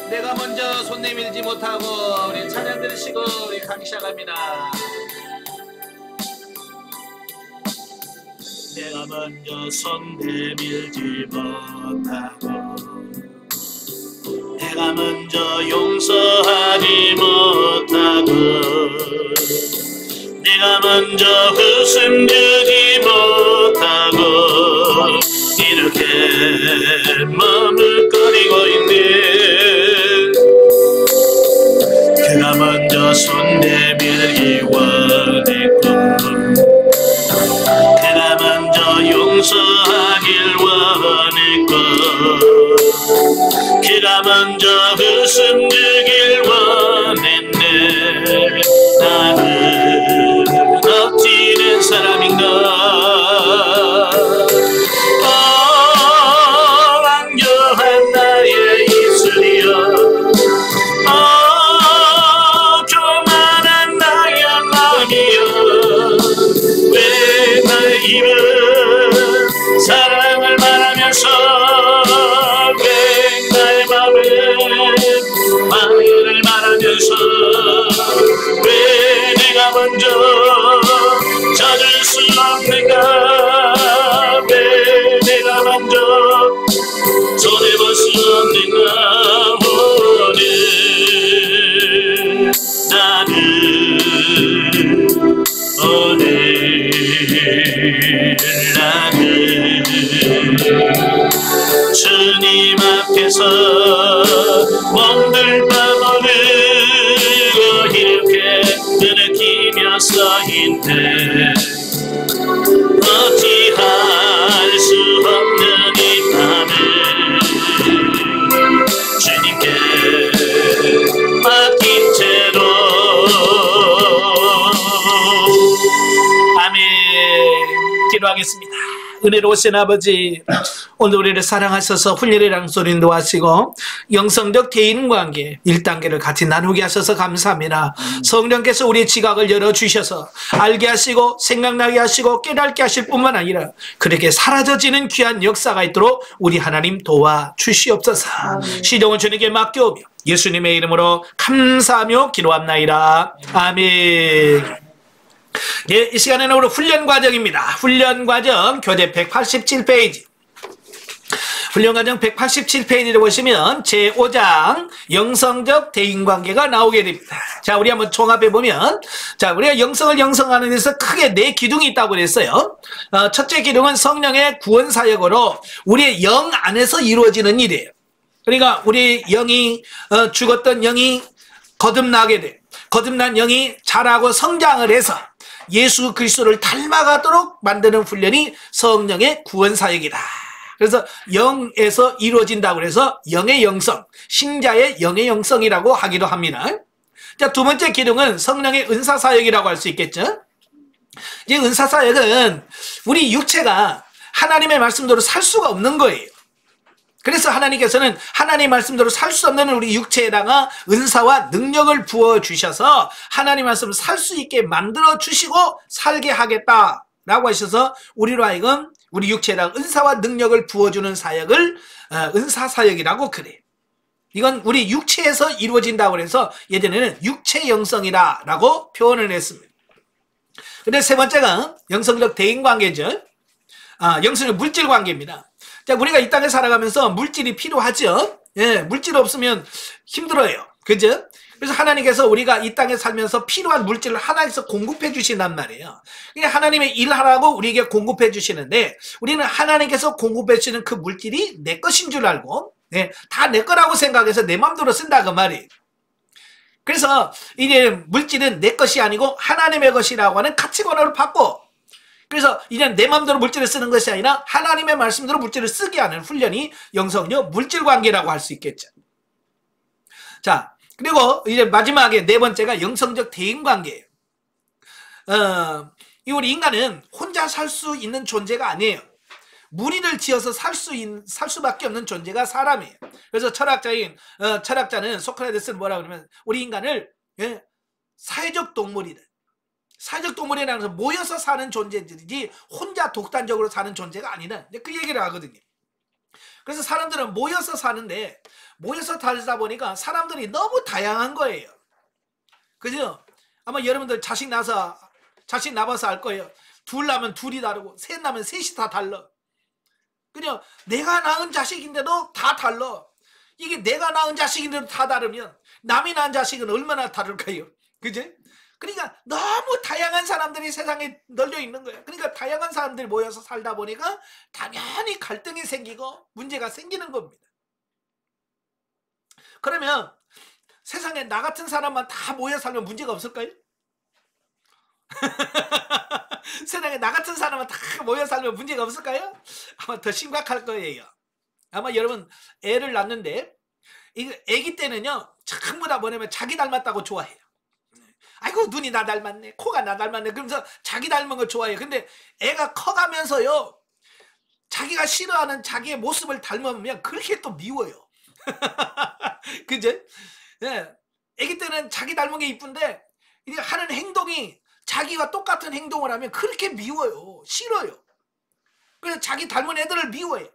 내가 먼저 손 내밀지 못하고 우리 찬양 들으시고 우리 강의 시작합니다. 내가 먼저 손 내밀지 못하고 내가 먼저 용서하지 못하고 내가 먼저 웃음 주지 못하고 이렇게 머물거리고 있네. 그가 먼저 손 내밀기 원했고 그가 먼저 용서하길 원했고 그가 먼저 웃음 주길 원했네. 나는 어찌된 사람인가. 안겨한 나의 입술이여 교만한 나의 마음이여 왜 나의 입은 사랑을 말하면서 왜 나의 마음은 마음을 말하면서 왜 내가 먼저 찾을 수 없는가. 왜 내가 먼저 손해볼 수 없는가. 나는 주님 앞에서 몸둘 바 모르고 이렇게 느끼며 서있네. 어찌할 수 없는 이 밤을 주님께 맡긴 채로. 아멘. 기도하겠습니다. 은혜로우신 아버지, 오늘 우리를 사랑하셔서 훈련의 장소를 인도하시고 영성적 대인관계 1단계를 같이 나누게 하셔서 감사합니다. 성령께서 우리의 지각을 열어주셔서 알게 하시고 생각나게 하시고 깨닫게 하실 뿐만 아니라 그렇게 사라져지는 귀한 역사가 있도록 우리 하나님 도와주시옵소서. 시동을 주님께 맡겨오며 예수님의 이름으로 감사하며 기도합나이다. 아멘. 예, 이 시간에는 우리 훈련 과정입니다. 훈련 과정 교재 187페이지. 훈련과정 187페이지를 보시면 제5장 영성적 대인관계가 나오게 됩니다. 자, 우리 한번 종합해 보면, 자, 우리가 영성을 영성하는 데서 크게 4기둥이 있다고 그랬어요. 첫째 기둥은 성령의 구원 사역으로 우리의 영 안에서 이루어지는 일이에요. 그러니까 우리 영이 죽었던 영이 거듭나게 돼. 거듭난 영이 자라고 성장을 해서 예수 그리스도를 닮아가도록 만드는 훈련이 성령의 구원 사역이다. 그래서 영에서 이루어진다고 해서 영의 영성, 신자의 영의 영성이라고 하기도 합니다. 자, 두 번째 기둥은 성령의 은사 사역이라고 할 수 있겠죠. 이 은사 사역은 우리 육체가 하나님의 말씀대로 살 수가 없는 거예요. 그래서 하나님께서는 하나님 말씀대로 살 수 없는 우리 육체에다가 은사와 능력을 부어주셔서 하나님 말씀을 살 수 있게 만들어주시고 살게 하겠다라고 하셔서 우리로 하여금 우리 육체에다가 은사와 능력을 부어주는 사역을 은사사역이라고 그래요. 이건 우리 육체에서 이루어진다고 해서 예전에는 육체 영성이다라고 표현을 했습니다. 근데 세 번째가 영성적 대인관계죠. 영성적 물질 관계입니다. 자, 우리가 이 땅에 살아가면서 물질이 필요하죠. 예, 물질 없으면 힘들어요. 그죠? 그래서 하나님께서 우리가 이 땅에 살면서 필요한 물질을 하나님께서 공급해 주신단 말이에요. 그냥 하나님의 일하라고 우리에게 공급해 주시는데 우리는 하나님께서 공급해 주시는 그 물질이 내 것인 줄 알고 다 내 거라고 생각해서 내 마음대로 쓴다 그 말이에요. 그래서 이제 물질은 내 것이 아니고 하나님의 것이라고 하는 가치관으로 바꿔. 그래서 이제 내 마음대로 물질을 쓰는 것이 아니라 하나님의 말씀대로 물질을 쓰게 하는 훈련이 영성적 물질관계라고 할 수 있겠죠. 자, 그리고 이제 마지막에 네 번째가 영성적 대인관계예요. 우리 인간은 혼자 살 수 있는 존재가 아니에요. 무리를 지어서 살 수밖에 없는 존재가 사람이에요. 그래서 철학자는 소크라테스는 뭐라고 그러면 우리 인간을 사회적 동물이다. 사회적 동물이라는 것은 모여서 사는 존재들이지 혼자 독단적으로 사는 존재가 아니다. 그 얘기를 하거든요. 그래서 사람들은 모여서 사는데 모여서 살다 보니까 사람들이 너무 다양한 거예요. 그죠? 아마 여러분들 자식 낳아서 알 거예요. 둘 낳으면 둘이 다르고 셋 낳으면 셋이 다 달라. 그냥 내가 낳은 자식인데도 다 달라. 이게 내가 낳은 자식인데도 다 다르면 남이 낳은 자식은 얼마나 다를까요? 그죠? 그러니까 너무 다양한 사람들이 세상에 널려 있는 거예요. 그러니까 다양한 사람들이 모여서 살다 보니까 당연히 갈등이 생기고 문제가 생기는 겁니다. 그러면 세상에 나 같은 사람만 다 모여 살면 문제가 없을까요? 세상에 나 같은 사람만 다 모여 살면 문제가 없을까요? 아마 더 심각할 거예요. 아마 여러분 애를 낳는데 이거 애기 때는요 전부 다 뭐냐면 자기 닮았다고 좋아해요. 아이고 눈이 나 닮았네, 코가 나 닮았네, 그러면서 자기 닮은 걸 좋아해요. 근데 애가 커가면서요 자기가 싫어하는 자기의 모습을 닮으면 그렇게 또 미워요. 그죠? 예. 애기 때는 자기 닮은 게 이쁜데 이게 하는 행동이 자기와 똑같은 행동을 하면 그렇게 미워요. 싫어요. 그래서 자기 닮은 애들을 미워해.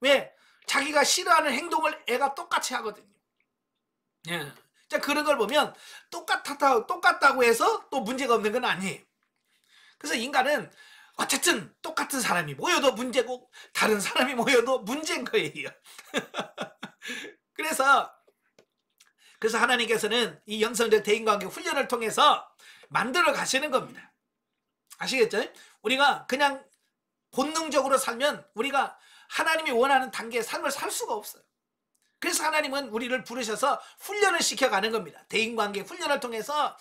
왜? 자기가 싫어하는 행동을 애가 똑같이 하거든요. 예. 자, 그런 걸 보면 똑같다고 해서 또 문제가 없는 건 아니에요. 그래서 인간은 어쨌든 똑같은 사람이 모여도 문제고 다른 사람이 모여도 문제인 거예요. 그래서 하나님께서는 이 영성적 대인관계 훈련을 통해서 만들어 가시는 겁니다. 아시겠죠? 우리가 그냥 본능적으로 살면 우리가 하나님이 원하는 단계의 삶을 살 수가 없어요. 그래서 하나님은 우리를 부르셔서 훈련을 시켜가는 겁니다. 대인관계 훈련을 통해서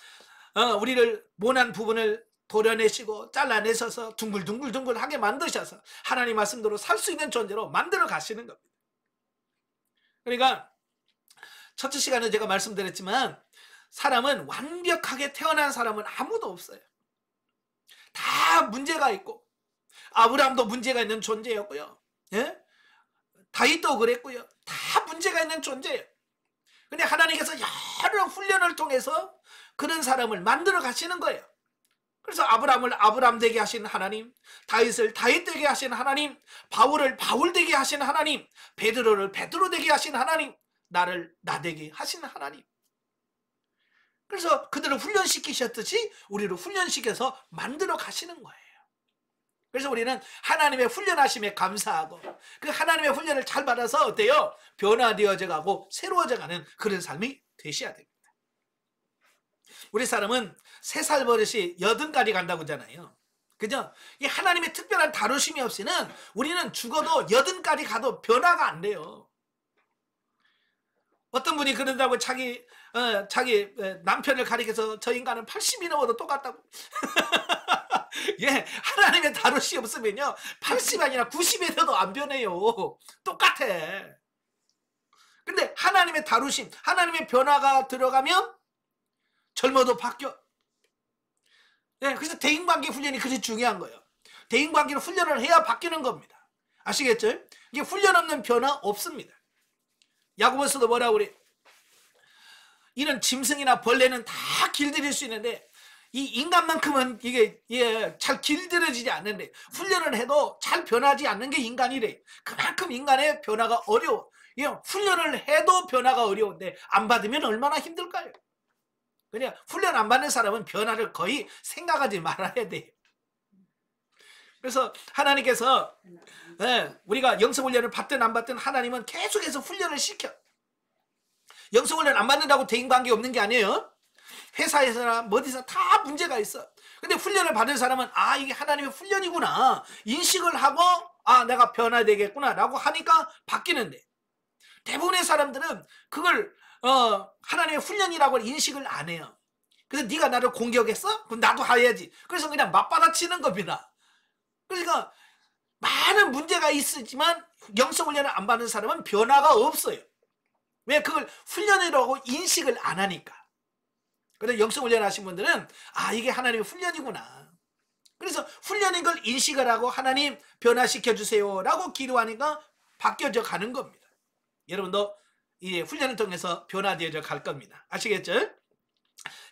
우리를 모난 부분을 도려내시고 잘라내셔서 둥글둥글둥글하게 만드셔서 하나님 말씀대로 살 수 있는 존재로 만들어 가시는 겁니다. 그러니까 첫째 시간에 제가 말씀드렸지만 사람은 완벽하게 태어난 사람은 아무도 없어요. 다 문제가 있고 아브라함도 문제가 있는 존재였고요. 예? 다윗도 그랬고요. 다 문제가 있는 존재예요. 근데 하나님께서 여러 훈련을 통해서 그런 사람을 만들어 가시는 거예요. 그래서 아브라함을 아브라함 되게 하신 하나님, 다윗을 다윗 되게 하신 하나님, 바울을 바울 되게 하신 하나님, 베드로를 베드로 되게 하신 하나님, 나를 나 되게 하신 하나님. 그래서 그들을 훈련시키셨듯이 우리를 훈련시켜서 만들어 가시는 거예요. 그래서 우리는 하나님의 훈련하심에 감사하고 그 하나님의 훈련을 잘 받아서 어때요? 변화되어져 가고 새로워져 가는 그런 삶이 되셔야 됩니다. 우리 사람은 3살 버릇이 80까지 간다고 하잖아요. 그죠? 이 하나님의 특별한 다루심이 없이는 우리는 죽어도 80까지 가도 변화가 안 돼요. 어떤 분이 그런다고 자기 남편을 가리켜서 저 인간은 80이 넘어도 똑같다고. 예, 하나님의 다루심이 없으면요 80이 아니라 90이 돼도 안 변해요. 똑같아. 근데 하나님의 다루심, 하나님의 변화가 들어가면 젊어도 바뀌어. 예, 그래서 대인관계 훈련이 그렇게 중요한 거예요. 대인관계를 훈련을 해야 바뀌는 겁니다. 아시겠죠? 이게 훈련 없는 변화 없습니다. 야고보서도 뭐라고 그래? 이런 짐승이나 벌레는 다 길들일 수 있는데 이 인간만큼은 이게 잘 길들여지지 않는데 훈련을 해도 잘 변하지 않는 게 인간이래. 그만큼 인간의 변화가 어려워. 훈련을 해도 변화가 어려운데 안 받으면 얼마나 힘들까요? 그냥 훈련 안 받는 사람은 변화를 거의 생각하지 말아야 돼. 그래서 하나님께서 우리가 영성훈련을 받든 안 받든 하나님은 계속해서 훈련을 시켜. 영성훈련 안 받는다고 대인관계 없는 게 아니에요. 회사에서나 어디서 다 문제가 있어. 근데 훈련을 받은 사람은 아 이게 하나님의 훈련이구나 인식을 하고 아 내가 변화되겠구나 라고 하니까 바뀌는데 대부분의 사람들은 그걸 하나님의 훈련이라고 인식을 안 해요. 그래서 네가 나를 공격했어? 그럼 나도 해야지. 그래서 그냥 맞받아치는 겁니다. 그러니까 많은 문제가 있지만 영성훈련을 안 받는 사람은 변화가 없어요. 왜? 그걸 훈련이라고 인식을 안 하니까. 그래서 영성훈련 하신 분들은 아 이게 하나님의 훈련이구나. 그래서 훈련인 걸 인식을 하고 하나님 변화시켜 주세요 라고 기도하니까 바뀌어져 가는 겁니다. 여러분도 이 훈련을 통해서 변화되어져 갈 겁니다. 아시겠죠?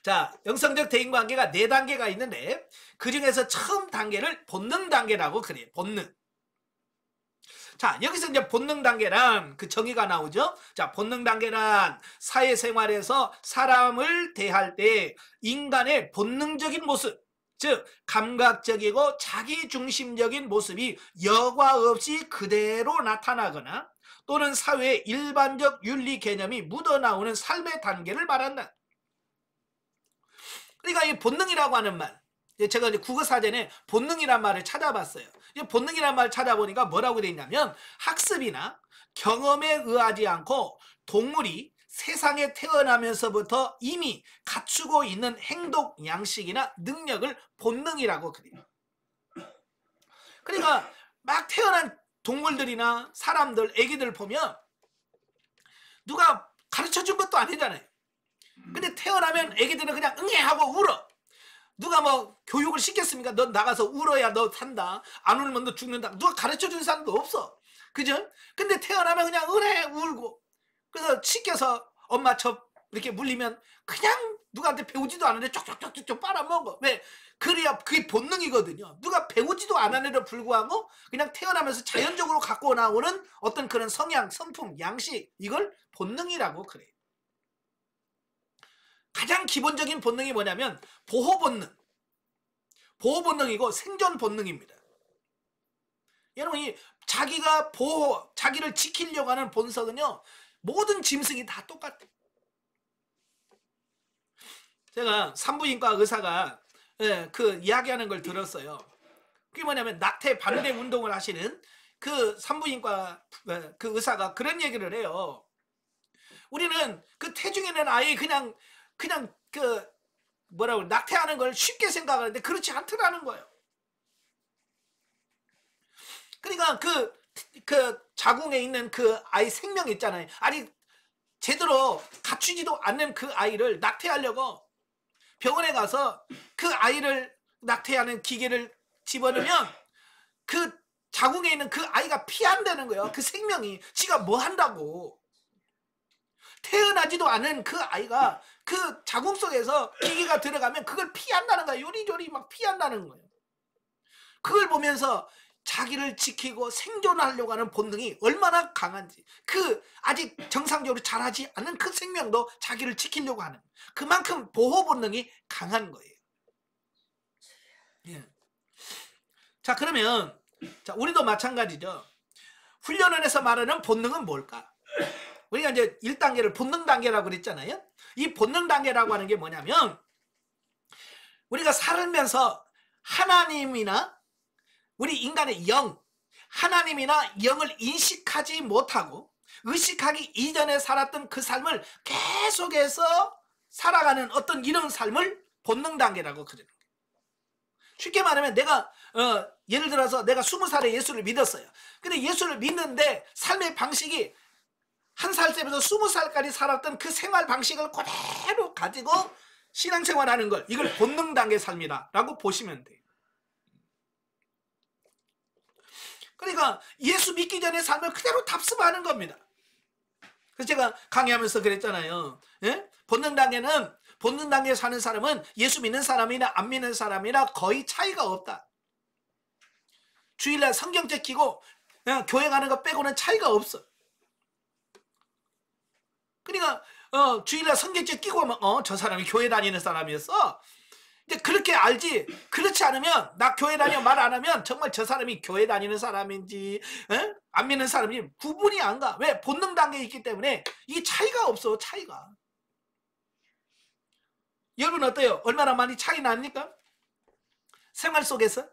자, 영성적 대인관계가 4단계가 있는데 그 중에서 처음 단계를 본능 단계라고 그래요. 본능. 자, 여기서 이제 본능 단계란 그 정의가 나오죠. 자, 본능 단계란 사회생활에서 사람을 대할 때 인간의 본능적인 모습, 즉 감각적이고 자기중심적인 모습이 여과 없이 그대로 나타나거나 또는 사회의 일반적 윤리 개념이 묻어나오는 삶의 단계를 말한다. 그러니까 이 본능이라고 하는 말, 제가 이제 국어사전에 본능이란 말을 찾아봤어요. 이 본능이란 말을 찾아보니까 뭐라고 되어 있냐면 학습이나 경험에 의하지 않고 동물이 세상에 태어나면서부터 이미 갖추고 있는 행동 양식이나 능력을 본능이라고 그래요. 그러니까 막 태어난 동물들이나 사람들, 애기들 보면 누가 가르쳐준 것도 아니잖아요. 근데 태어나면 애기들은 그냥 응애 하고 울어. 누가 뭐 교육을 시켰습니까? 너 나가서 울어야 너 산다. 안 울면 너 죽는다. 누가 가르쳐준 사람도 없어. 그죠? 근데 태어나면 그냥 으래 울고. 그래서 시켜서 엄마 첩 이렇게 물리면 그냥 누구한테 배우지도 않은데 쪽쪽쪽쪽 빨아먹어. 왜? 그래야 그게 본능이거든요. 누가 배우지도 않았는데도 불구하고 그냥 태어나면서 자연적으로 갖고 나오는 어떤 그런 성향, 성품, 양식, 이걸 본능이라고 그래요. 가장 기본적인 본능이 뭐냐면 보호 본능. 보호 본능이고 생존 본능입니다. 여러분, 이 자기가 자기를 지키려고 하는 본성은요, 모든 짐승이 다 똑같아요. 제가 산부인과 의사가 그 이야기하는 걸 들었어요. 그게 뭐냐면 낙태 반대 운동을 하시는 그 산부인과 그 의사가 그런 얘기를 해요. 우리는 그 태중에 있는 아이 그냥 그 뭐라고 낙태하는 걸 쉽게 생각하는데 그렇지 않더라는 거예요. 그러니까 그 자궁에 있는 그 아이 생명 있잖아요. 아니 제대로 갖추지도 않는 그 아이를 낙태하려고 병원에 가서 그 아이를 낙태하는 기계를 집어넣으면 그 자궁에 있는 그 아이가 피한다는 거예요. 그 생명이 지가 뭐 한다고. 태어나지도 않은 그 아이가 그 자궁 속에서 기계가 들어가면 그걸 피한다는 거예요. 요리조리 막 피한다는 거예요. 그걸 보면서 자기를 지키고 생존하려고 하는 본능이 얼마나 강한지, 그 아직 정상적으로 자라지 않은 그 생명도 자기를 지키려고 하는, 그만큼 보호 본능이 강한 거예요. 예. 자, 그러면 자, 우리도 마찬가지죠. 훈련을 해서 말하는 본능은 뭘까? 우리가 이제 1단계를 본능 단계라고 그랬잖아요. 이 본능 단계라고 하는 게 뭐냐면 우리가 살면서 하나님이나 우리 인간의 영, 하나님이나 영을 인식하지 못하고 의식하기 이전에 살았던 그 삶을 계속해서 살아가는 어떤 이런 삶을 본능 단계라고 그러는 거예요. 쉽게 말하면 내가 예를 들어서 내가 20살에 예수를 믿었어요. 근데 예수를 믿는데 삶의 방식이 1살 때부터 20살까지 살았던 그 생활 방식을 그대로 가지고 신앙생활하는 걸, 이걸 본능 단계 삶이다 라고 보시면 돼요. 그러니까 예수 믿기 전에 삶을 그대로 답습하는 겁니다. 그래서 제가 강의하면서 그랬잖아요. 예? 본능 단계에 사는 사람은 예수 믿는 사람이나 안 믿는 사람이나 거의 차이가 없다. 주일날 성경책 키고 그냥 교회 가는 거 빼고는 차이가 없어. 그러니까 주일날 성경책 끼고 하면 저 사람이 교회 다니는 사람이었어. 이제 그렇게 알지. 그렇지 않으면 나 교회 다녀 말 안 하면 정말 저 사람이 교회 다니는 사람인지 안 믿는 사람인지 구분이 안 가. 왜? 본능 단계에 있기 때문에 이 차이가 없어. 차이가. 여러분 어때요? 얼마나 많이 차이 납니까? 생활 속에서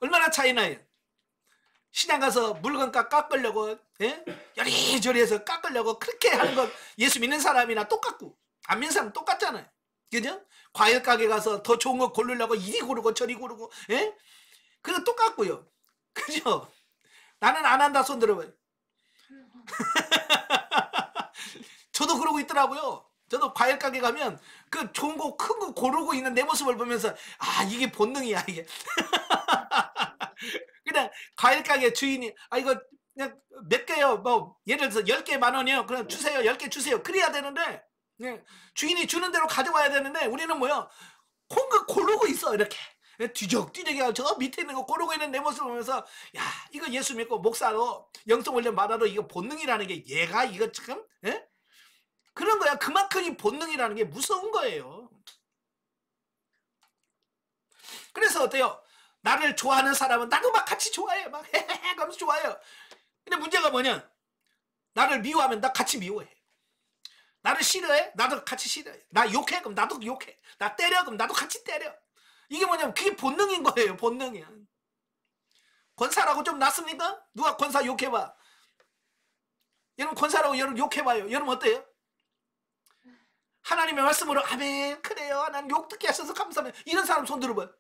얼마나 차이 나요? 시장 가서 물건값 깎으려고 여리저리 해서 깎으려고 그렇게 하는 건 예수 믿는 사람이나 똑같고 안 믿는 사람 똑같잖아요. 그죠? 과일 가게 가서 더 좋은 거 고르려고 이리 고르고 저리 고르고 그거 똑같고요. 그죠? 나는 안 한다 손 들어봐요. 저도 그러고 있더라고요. 저도 과일 가게 가면 그 좋은 거 큰 거 고르고 있는 내 모습을 보면서 아 이게 본능이야 이게. 그냥 과일 가게 주인이 이거 그냥 몇 개요 뭐 예를 들어서 10개 10,000원이요 그럼 주세요 10개 주세요 그래야 되는데 주인이 주는 대로 가져와야 되는데 우리는 뭐요 콩그 고르고 있어 이렇게 뒤적뒤적이 저 밑에 있는 거 고르고 있는 내 모습을 보면서 야 이거 예수 믿고 목사로 영성훈련 받아도 이거 본능이라는 게 얘가 이거 참 그런 거야. 그만큼 이 본능이라는 게 무서운 거예요. 그래서 어때요? 나를 좋아하는 사람은 나도 막 같이 좋아해요. 막 헤헤헤 하면서 좋아해요. 근데 문제가 뭐냐? 나를 미워하면 나 같이 미워해. 나를 싫어해? 나도 같이 싫어해. 나 욕해? 그럼 나도 욕해. 나 때려? 그럼 나도 같이 때려. 이게 뭐냐면 그게 본능인 거예요. 본능이야. 권사라고 좀 낫습니까? 누가 권사 욕해봐. 여러분 권사라고 여러분 욕해봐요. 여러분 어때요? 하나님의 말씀으로 아멘 그래요. 하나님 욕 듣게 하셔서 감사합니다. 이런 사람 손 들어봐요.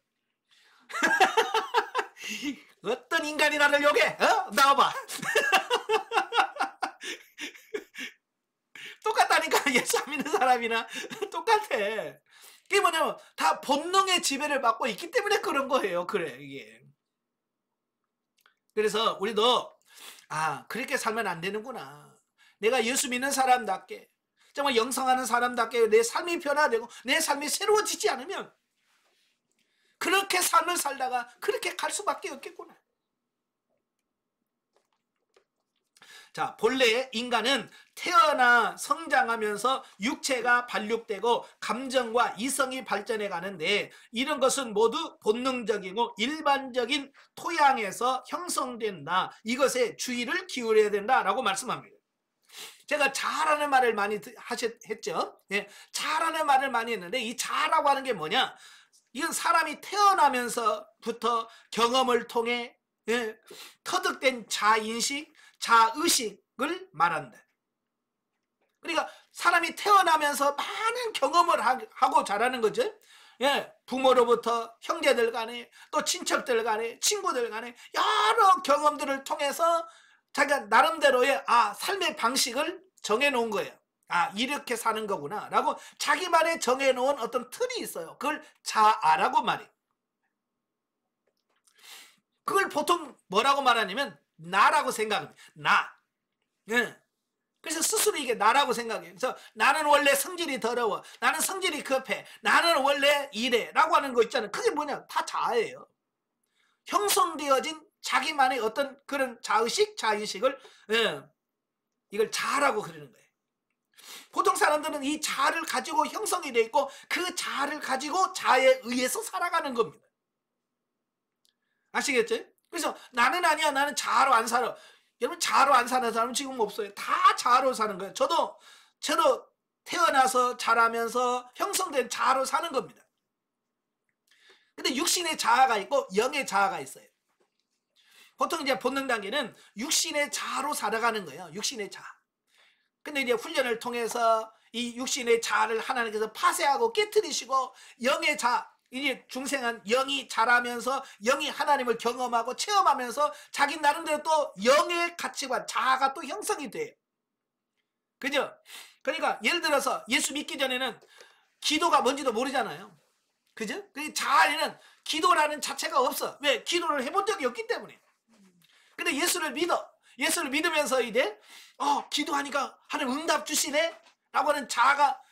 어떤 인간이 나를 욕해? 나와봐. 똑같다니까. 예수 안 믿는 사람이나 똑같아. 이게 뭐냐면 다 본능의 지배를 받고 있기 때문에 그런 거예요. 그래 이게. 그래서 우리도 그렇게 살면 안 되는구나. 내가 예수 믿는 사람답게 정말 영성하는 사람답게 내 삶이 변화되고 내 삶이 새로워지지 않으면 그렇게 삶을 살다가 그렇게 갈 수밖에 없겠구나. 자, 본래 인간은 태어나 성장하면서 육체가 발육되고 감정과 이성이 발전해 가는데 이런 것은 모두 본능적이고 일반적인 토양에서 형성된다. 이것에 주의를 기울여야 된다라고 말씀합니다. 제가 자라는 말을 많이 했죠. 예, 자라는 말을 많이 했는데 이 자라고 하는 게 뭐냐? 이건 사람이 태어나면서부터 경험을 통해 터득된 자인식, 자의식을 말한다. 그러니까 사람이 태어나면서 많은 경험을 하고 자라는 거죠. 예, 부모로부터 형제들 간에 또 친척들 간에 친구들 간에 여러 경험들을 통해서 자기가 나름대로의 삶의 방식을 정해놓은 거예요. 이렇게 사는 거구나 라고 자기만의 정해놓은 어떤 틀이 있어요. 그걸 자아라고 말해요. 그걸 보통 뭐라고 말하냐면 나라고 생각합니다. 나. 예. 그래서 스스로 이게 나라고 생각해요. 그래서 나는 원래 성질이 더러워. 나는 성질이 급해. 나는 원래 이래. 라고 하는 거 있잖아요. 그게 뭐냐? 다 자아예요. 형성되어진 자기만의 어떤 그런 자의식, 자인식을 이걸 자아라고 그러는 거예요. 보통 사람들은 이 자아를 가지고 형성이 되어 있고 그 자아를 가지고 자아에 의해서 살아가는 겁니다. 아시겠죠? 그래서 나는 아니야. 나는 자아로 안 살아. 여러분 자아로 안 사는 사람은 지금 없어요. 다 자아로 사는 거예요. 저도 태어나서 자라면서 형성된 자아로 사는 겁니다. 근데 육신의 자아가 있고 영의 자아가 있어요. 보통 이제 본능 단계는 육신의 자아로 살아가는 거예요. 육신의 자아. 근데 이제 훈련을 통해서 이 육신의 자아를 하나님께서 파쇄하고 깨트리시고 영의 자아, 이제 중생한 영이 자라면서 영이 하나님을 경험하고 체험하면서 자기 나름대로 또 영의 가치관, 자아가 또 형성이 돼요. 그죠? 그러니까 예를 들어서 예수 믿기 전에는 기도가 뭔지도 모르잖아요. 그죠? 그 자아에는 기도라는 자체가 없어. 왜? 기도를 해본 적이 없기 때문에. 근데 예수를 믿어. 예수를 믿으면서 이제 기도하니까 하나님 응답 주시네? 라고 하는 자아가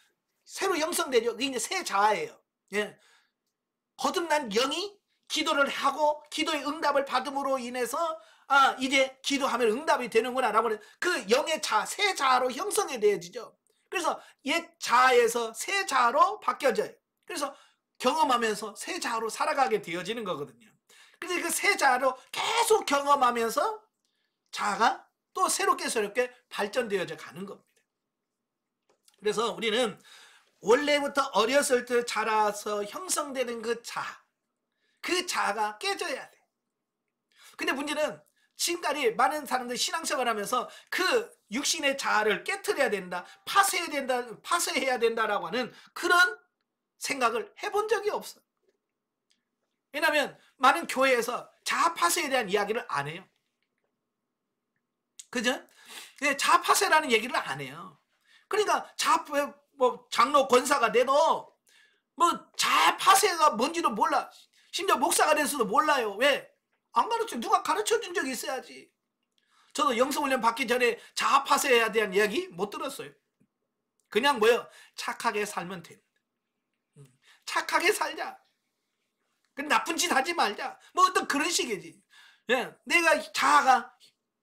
새로 형성되죠. 그게 이제 새 자아예요. 예. 거듭난 영이 기도를 하고 기도의 응답을 받음으로 인해서 이제 기도하면 응답이 되는구나 라고 하는 그 영의 자아, 새 자아로 형성이 되어지죠. 그래서 옛 자아에서 새 자아로 바뀌어져요. 그래서 경험하면서 새 자아로 살아가게 되어지는 거거든요. 그래서 그 새 자아로 계속 경험하면서 자아가 또 새롭게 발전되어져 가는 겁니다. 그래서 우리는 원래부터 어렸을 때 자라서 형성되는 그 자아가 깨져야 돼. 근데 문제는 지금까지 많은 사람들이 신앙생활을 하면서 그 육신의 자아를 깨트려야 된다, 파쇄해야 된다라고 하는 그런 생각을 해본 적이 없어. 왜냐하면 많은 교회에서 자아 파쇄에 대한 이야기를 안 해요. 그죠? 자아 파쇄라는 얘기를 안 해요. 그러니까 장로 권사가 돼도 자아 파쇄가 뭔지도 몰라. 심지어 목사가 돼서도 몰라요. 왜? 안 가르쳐. 누가 가르쳐 준 적이 있어야지. 저도 영성훈련 받기 전에 자아 파쇄에 대한 이야기 못 들었어요. 그냥 착하게 살면 돼. 착하게 살자. 나쁜 짓 하지 말자. 뭐 어떤 그런 식이지. 예, 내가 자아가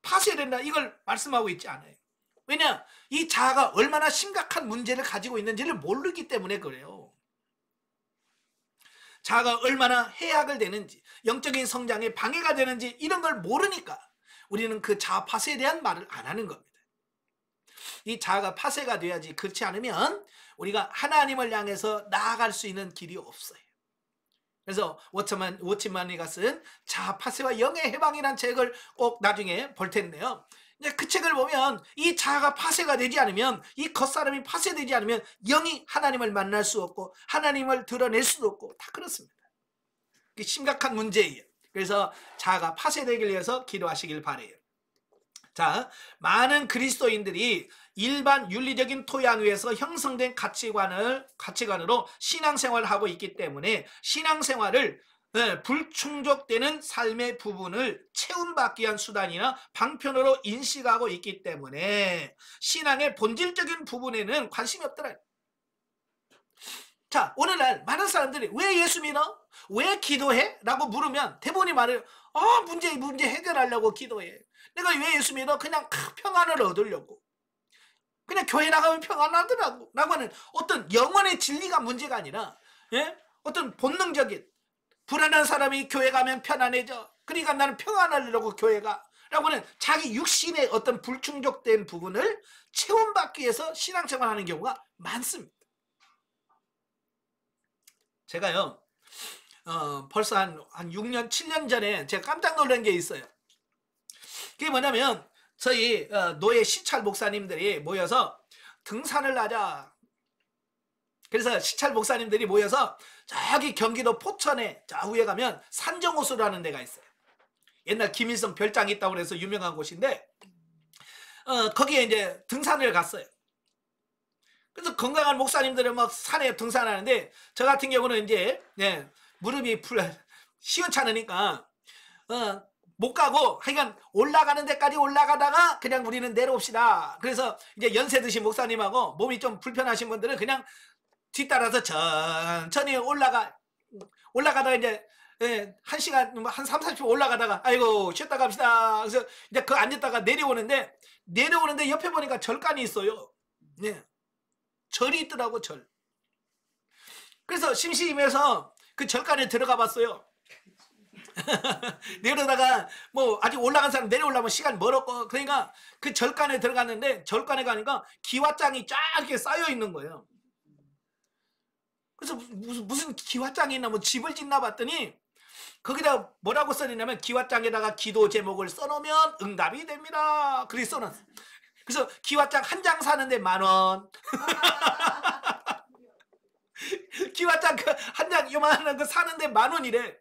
파쇄된다 이걸 말씀하고 있지 않아요. 왜냐? 이 자아가 얼마나 심각한 문제를 가지고 있는지를 모르기 때문에 그래요. 자아가 얼마나 해악을 되는지, 영적인 성장에 방해가 되는지 이런 걸 모르니까 우리는 그 자아 파쇄에 대한 말을 안 하는 겁니다. 이 자아가 파쇄가 돼야지. 그렇지 않으면 우리가 하나님을 향해서 나아갈 수 있는 길이 없어요. 그래서 워치만이가 쓴 자아 파쇄와 영의 해방이라는 책을 꼭 나중에 볼 텐데요. 이제 그 책을 보면 이 자아가 파쇄가 되지 않으면, 이 겉사람이 파쇄되지 않으면 영이 하나님을 만날 수 없고 하나님을 드러낼 수도 없고 다 그렇습니다. 이게 심각한 문제예요. 그래서 자아가 파쇄되기 위해서 기도하시길 바라요. 자, 많은 그리스도인들이 일반 윤리적인 토양 위에서 형성된 가치관으로 신앙생활을 하고 있기 때문에 신앙생활을 불충족되는 삶의 부분을 채움받기 위한 수단이나 방편으로 인식하고 있기 때문에 신앙의 본질적인 부분에는 관심이 없더라. 자, 오늘날 많은 사람들이 왜 예수 믿어? 왜 기도해? 라고 물으면 대부분이 말해요. 문제 해결하려고 기도해. 내가 왜 예수 믿어? 그냥 평안을 얻으려고. 그냥 교회 나가면 평안하더라고. 라고 하는 어떤 영혼의 진리가 문제가 아니라, 예? 어떤 본능적인, 불안한 사람이 교회 가면 편안해져. 그러니까 나는 평안하려고 교회 가. 라고 하는 자기 육신의 어떤 불충족된 부분을 체험받기 위해서 신앙생활 하는 경우가 많습니다. 제가요, 벌써 한 6년, 7년 전에 제가 깜짝 놀란 게 있어요. 그게 뭐냐면, 저희 노예 시찰 목사님들이 모여서 등산을 하자. 그래서 시찰 목사님들이 모여서 저기 경기도 포천에 저 위에 가면 산정호수라는 데가 있어요. 옛날 김일성 별장이 있다고 해서 유명한 곳인데, 거기에 이제 등산을 갔어요. 그래서 건강한 목사님들은 막 산에 등산하는데, 저 같은 경우는 이제, 무릎이 시원찮으니까, 못 가고, 하여간 올라가는 데까지 올라가다가 그냥 우리는 내려옵시다. 그래서 이제 연세 드신 목사님하고 몸이 좀 불편하신 분들은 그냥 뒤따라서 천천히 올라가다가 이제, 1시간, 한 3, 40분 올라가다가, 아이고, 쉬었다 갑시다. 그래서 이제 그 앉았다가 내려오는데 옆에 보니까 절간이 있어요. 네. 절이 있더라고, 절. 그래서 심심해서 그 절간에 들어가 봤어요. 내려다가 뭐 아직 올라간 사람 내려오려면 시간 멀었고, 그러니까 그 절간에 들어갔는데, 절간에 가니까 기와장이 쫙 이렇게 쌓여 있는 거예요. 그래서 무슨 기와장이 있나, 뭐 집을 짓나 봤더니 거기다 뭐라고 써있냐면, 기와장에다가 기도 제목을 써놓으면 응답이 됩니다. 그렇게 써놨어. 그래서 기와장 한 장 사는데 10,000원. 기와장 한 장 요만한 거 사는데 10,000원이래.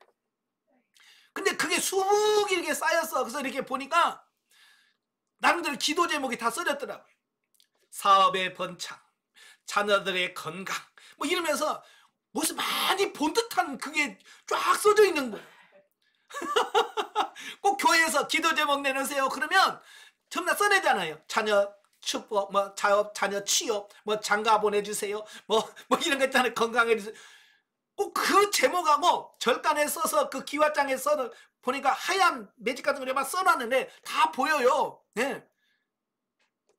근데 그게 수북이 이렇게 쌓였어. 그래서 이렇게 보니까 나름대로 기도 제목이 다 써졌더라고요. 사업의 번창, 자녀들의 건강, 뭐 이러면서 무슨 많이 본 듯한 그게 쫙 써져 있는 거예요. 꼭 교회에서 기도 제목 내놓으세요. 그러면 전부 다 써내잖아요. 자녀 축복, 뭐 자녀 취업, 뭐 장가 보내주세요. 뭐 이런 거 있잖아요. 건강해주세요. 꼭 그 제목하고 절간에 써서 그 기와장에 써서 보니까 하얀 매직 같은 거에만 써놨는데 다 보여요. 네.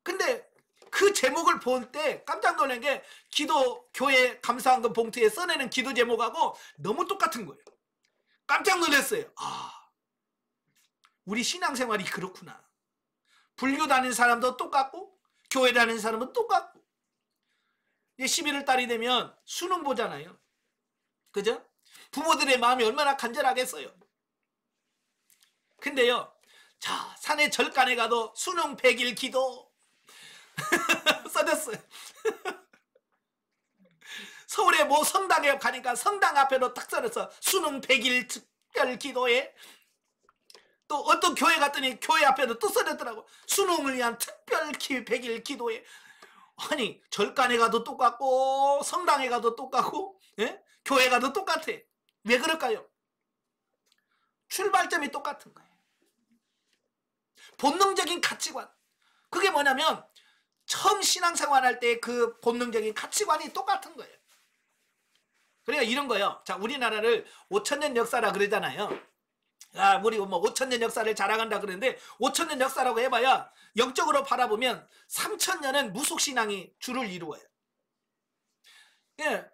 근데 그 제목을 볼 때 깜짝 놀란 게, 기도 교회 감사헌금 봉투에 써내는 기도 제목하고 너무 똑같은 거예요. 깜짝 놀랐어요. 우리 신앙생활이 그렇구나. 불교 다니는 사람도 똑같고 교회 다니는 사람은 똑같고. 이제 11월 달이 되면 수능 보잖아요. 그죠? 부모들의 마음이 얼마나 간절하겠어요. 근데요, 자, 산의 절간에 가도 수능 100일 기도 써졌어요. 서울에 뭐 성당에 가니까 성당 앞에도 딱 써졌어. 수능 100일 특별 기도에. 또 어떤 교회 갔더니 교회 앞에도 또 써졌더라고. 수능을 위한 특별 100일 기도에. 아니, 절간에 가도 똑같고 성당에 가도 똑같고, 예? 교회 가도 똑같아. 왜 그럴까요? 출발점이 똑같은 거예요. 본능적인 가치관. 그게 뭐냐면 처음 신앙생활 할 때 그 본능적인 가치관이 똑같은 거예요. 그러니까 이런 거요. 자, 우리나라를 5천년 역사라 그러잖아요. 아, 우리 뭐 5천년 역사를 자랑한다 그러는데 5천년 역사라고 해봐야 영적으로 바라보면 3천년은 무속신앙이 주를 이루어요. 예,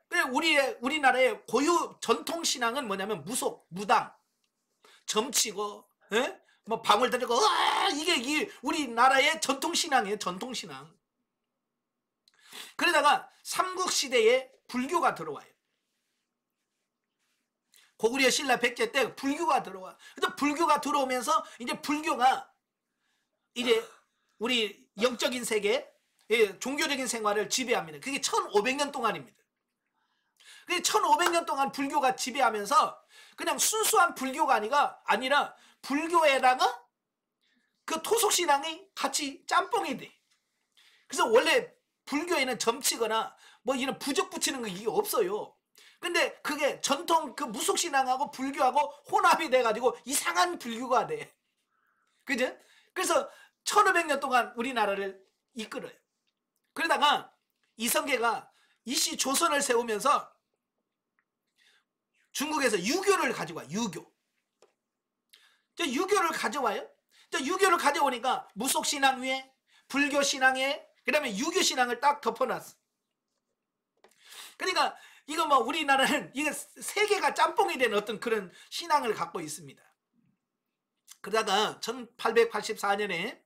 우리나라의 고유 전통신앙은 뭐냐면 무속, 무당, 점치고, 예? 뭐 방울 들고, 이게 우리나라의 전통신앙이에요, 전통신앙. 그러다가 삼국시대에 불교가 들어와요. 고구려 신라 백제 때 불교가 들어와. 근데 불교가 들어오면서 이제 불교가 이제 우리 영적인 세계, 종교적인 생활을 지배합니다. 그게 1500년 동안입니다. 그게 1500년 동안 불교가 지배하면서 그냥 순수한 불교가 아니라 불교에다가 그 토속신앙이 같이 짬뽕이 돼. 그래서 원래 불교에는 점치거나 뭐 이런 부적 붙이는 거 이게 없어요. 근데 그게 전통 그 무속신앙하고 불교하고 혼합이 돼가지고 이상한 불교가 돼. 그죠? 그래서 1500년 동안 우리나라를 이끌어요. 그러다가 이성계가 이씨 조선을 세우면서 중국에서 유교를 가져와, 유교. 유교를 가져와요. 유교를 가져오니까 무속신앙 위에 불교신앙에 그 다음에 유교신앙을 딱 덮어놨어. 그러니까 이거 뭐 우리나라는 이게 세계가 짬뽕이 된 어떤 그런 신앙을 갖고 있습니다. 그러다가 1884년에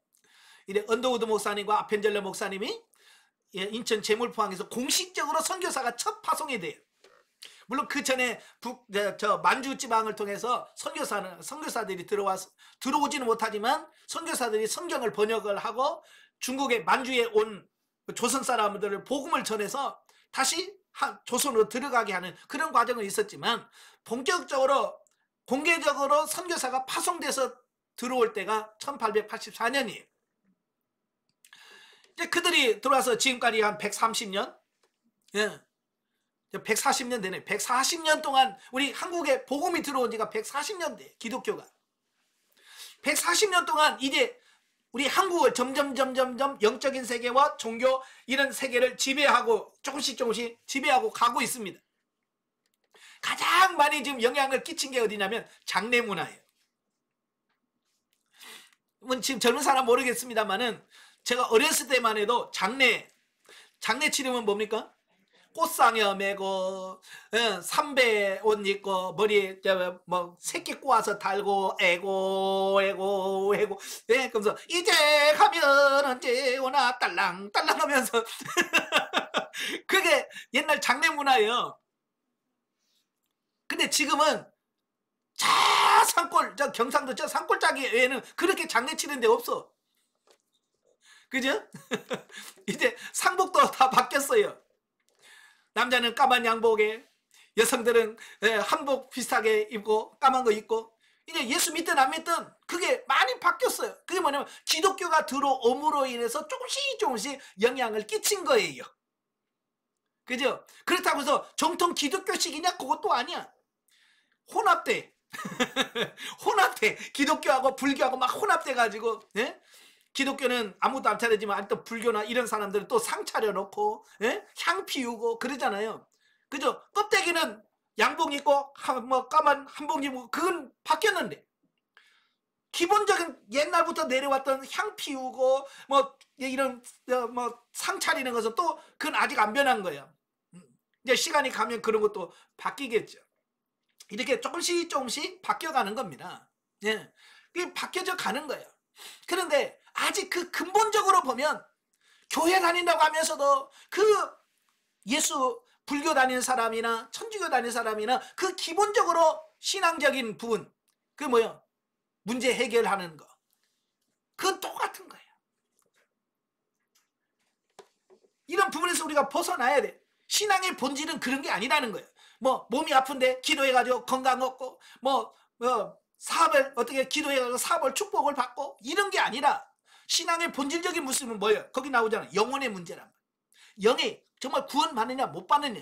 이제 언더우드 목사님과 아펜젤러 목사님이 인천 제물포항에서 공식적으로 선교사가 첫 파송이 돼요. 물론 그 전에 만주 지방을 통해서 선교사들이 들어오지는 못하지만 선교사들이 성경을 번역을 하고 중국의 만주에 온 조선 사람들을 복음을 전해서 다시 조선으로 들어가게 하는 그런 과정은 있었지만 본격적으로 공개적으로 선교사가 파송돼서 들어올 때가 1884년이에요. 이제 그들이 들어와서 지금까지 한 130년, 140년 되네. 140년 동안 우리 한국에 복음이 들어온 지가 140년 돼. 기독교가. 140년 동안 이제 우리 한국을 점점 영적인 세계와 종교 이런 세계를 지배하고 조금씩 지배하고 가고 있습니다. 가장 많이 지금 영향을 끼친 게 어디냐면 장례 문화예요. 지금 젊은 사람 모르겠습니다만은 제가 어렸을 때만 해도 장례 치르면 뭡니까? 꽃상여 메고 삼배 옷 입고 머리에 뭐 새끼 꼬아서 달고 애고 그러면서 이제 가면 언제 오나 딸랑 하면서 그게 옛날 장례 문화예요. 근데 지금은 산골 경상도 산골짜기 외에는 그렇게 장례 치는 데 없어. 그죠? 이제 상복도 다 바뀌었어요. 남자는 까만 양복에 여성들은 한복 비슷하게 입고 까만 거 입고 이제 예수 믿든 안 믿든 그게 많이 바뀌었어요. 그게 뭐냐면 기독교가 들어옴으로 인해서 조금씩 영향을 끼친 거예요. 그죠? 그렇다고 해서 정통 기독교식이냐? 그것도 아니야. 혼합돼. 혼합돼. 기독교하고 불교하고 막 혼합돼 가지고 기독교는 아무도 안 차려지만 또 불교나 이런 사람들은 또 상 차려놓고 향 피우고 그러잖아요. 그죠? 껍데기는 양복 입고 뭐 까만 한복 입고 그건 바뀌었는데 기본적인 옛날부터 내려왔던 향 피우고 뭐 이런 뭐 상 차리는 것은 또 그건 아직 안 변한 거예요. 이제 시간이 가면 그런 것도 바뀌겠죠. 이렇게 조금씩 바뀌어가는 겁니다. 그게 바뀌어져 가는 거예요. 그런데 아직 그 근본적으로 보면 교회 다닌다고 하면서도 그 예수 불교 다니는 사람이나 천주교 다니는 사람이나 그 기본적으로 신앙적인 부분 그 뭐요? 문제 해결하는 거 그건 똑같은 거예요. 이런 부분에서 우리가 벗어나야 돼. 신앙의 본질은 그런 게 아니라는 거예요. 뭐 몸이 아픈데 기도해가지고 건강 얻고 뭐 사업을 어떻게 기도해가지고 사업을 축복을 받고 이런 게 아니라 신앙의 본질적인 모습은 뭐예요? 거기 나오잖아요. 영혼의 문제란 말이에요. 영이 정말 구원 받느냐 못 받느냐.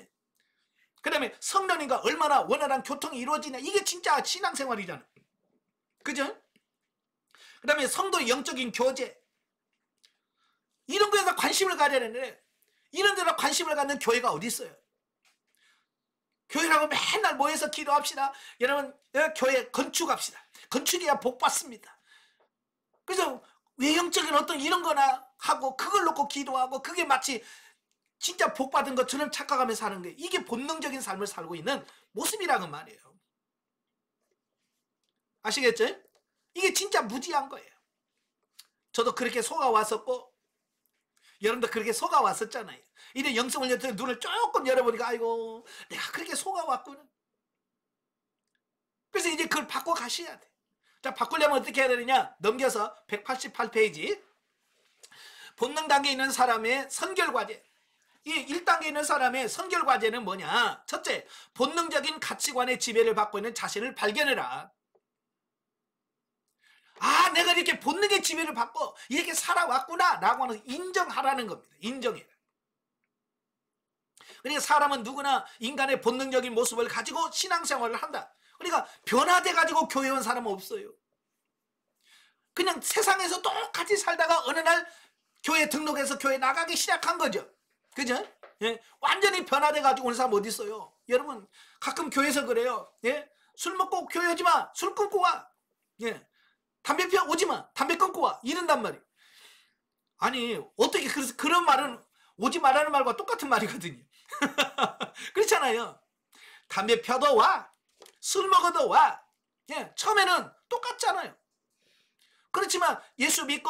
그 다음에 성령님과 얼마나 원활한 교통이 이루어지냐. 이게 진짜 신앙생활이잖아요. 그죠? 그 다음에 성도의 영적인 교제 이런 거에서 관심을 가져야 되는데 이런 데로 관심을 갖는 교회가 어디 있어요? 교회라고 맨날 모여서 기도합시다. 여러분, 교회 건축합시다. 건축해야 복 받습니다. 그래서 외형적인 어떤 이런 거나 하고 그걸 놓고 기도하고 그게 마치 진짜 복 받은 것처럼 착각하면서 사는 게 이게 본능적인 삶을 살고 있는 모습이라는 말이에요. 아시겠죠? 이게 진짜 무지한 거예요. 저도 그렇게 속아왔었고 여러분도 그렇게 속아왔었잖아요. 이래 영성을 열때 눈을 조금 열어보니까 아이고 내가 그렇게 속아왔구나. 그래서 이제 그걸 바꿔 가셔야 돼. 자, 바꾸려면 어떻게 해야 되느냐? 넘겨서 188페이지. 본능 단계에 있는 사람의 선결과제. 이 1단계에 있는 사람의 선결과제는 뭐냐? 첫째, 본능적인 가치관의 지배를 받고 있는 자신을 발견해라. 아, 내가 이렇게 본능의 지배를 받고 이렇게 살아왔구나 라고 하는 인정하라는 겁니다. 인정해라. 그러니까 사람은 누구나 인간의 본능적인 모습을 가지고 신앙생활을 한다. 그러니까 변화돼 가지고 교회 온 사람은 없어요. 그냥 세상에서 똑같이 살다가 어느 날 교회 등록해서 교회 나가기 시작한 거죠. 그죠? 예? 완전히 변화돼 가지고 온 사람 어디 있어요? 여러분 가끔 교회에서 그래요. 예? 술 먹고 교회 오지 마. 술 끊고 와. 예? 담배 피워 오지 마. 담배 끊고 와. 이런단 말이에요. 아니 어떻게 그런 말은 오지 말라는 말과 똑같은 말이거든요. 그렇잖아요. 담배 펴도 와. 술 먹어도 와. 예, 처음에는 똑같잖아요. 그렇지만 예수 믿고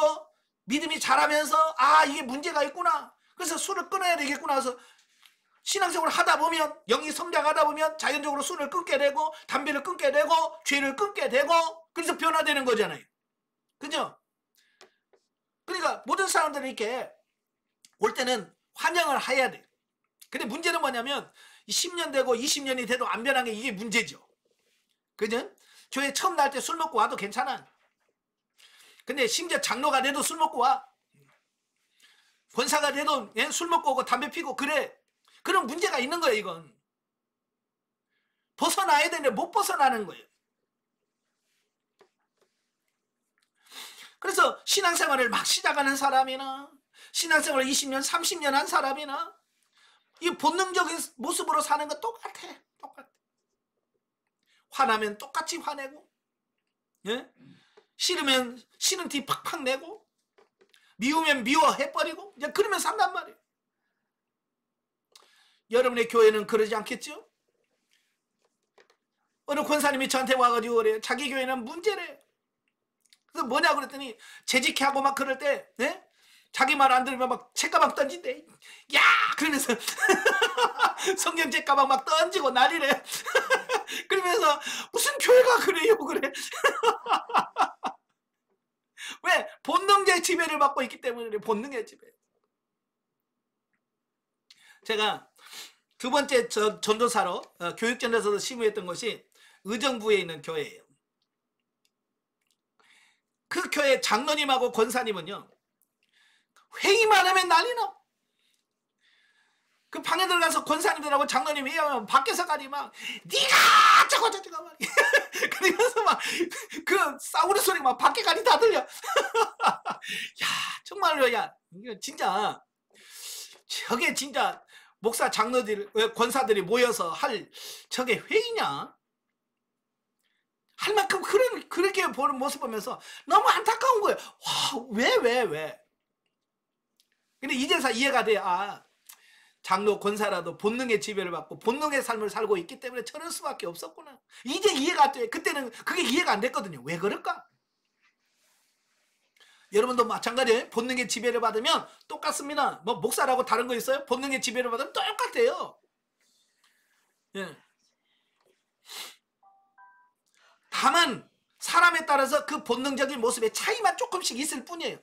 믿음이 자라면서 아 이게 문제가 있구나. 그래서 술을 끊어야 되겠구나 해서 신앙생활을 하다 보면 영이 성장하다 보면 자연적으로 술을 끊게 되고 담배를 끊게 되고 죄를 끊게 되고 그래서 변화되는 거잖아요. 그죠? 그러니까 모든 사람들이 이렇게 올 때는 환영을 해야 돼. 근데 문제는 뭐냐면 10년 되고 20년이 돼도 안 변한 게 이게 문제죠. 그죠? 교회 처음 날 때 술 먹고 와도 괜찮아. 근데 심지어 장로가 돼도 술 먹고 와. 권사가 돼도 술 먹고 오고 담배 피고 그래. 그런 문제가 있는 거예요. 이건. 벗어나야 되는데 못 벗어나는 거예요. 그래서 신앙생활을 막 시작하는 사람이나 신앙생활을 20년 30년 한 사람이나 이 본능적인 모습으로 사는 건 똑같아. 똑같아. 화나면 똑같이 화내고, 예? 싫으면 싫은 티 팍팍 내고, 미우면 미워해버리고, 이제 그러면 산단 말이에요. 여러분의 교회는 그러지 않겠죠? 어느 권사님이 저한테 와가지고 그래요. 자기 교회는 문제래. 그래서 뭐냐고 그랬더니 재직하고 막 그럴 때, 예? 자기 말 안 들으면 막 책가방 던진대. 야! 그러면서 성경 책가방 막 던지고 난리래. 그러면서 무슨 교회가 그래요 그래. 왜? 본능의 지배를 받고 있기 때문에 그래. 본능의 지배. 제가 두 번째 전도사로 교육전에서도 심의했던 것이 의정부에 있는 교회예요. 그 교회 장로님하고 권사님은요 회의만 하면 난리나. 그 방에 들어가서 권사님들하고 장로님이 회의하면 밖에서까지 막 네가 저거 저거 막 그러면서 막 그 싸우는 소리가 막 밖에까지 다 들려. 야 정말로 야 이거 진짜 저게 진짜 목사 장로들 권사들이 모여서 할 저게 회의냐? 할 만큼 그렇게 보는 모습 보면서 너무 안타까운 거예요. 와, 왜? 근데 이제서 이해가 돼. 아, 장로 권사라도 본능의 지배를 받고 본능의 삶을 살고 있기 때문에 저럴 수밖에 없었구나. 이제 이해가 돼. 그때는 그게 이해가 안 됐거든요. 왜 그럴까? 여러분도 마찬가지예요. 본능의 지배를 받으면 똑같습니다. 뭐 목사라고 다른 거 있어요? 본능의 지배를 받으면 똑같아요. 예. 다만 사람에 따라서 그 본능적인 모습의 차이만 조금씩 있을 뿐이에요.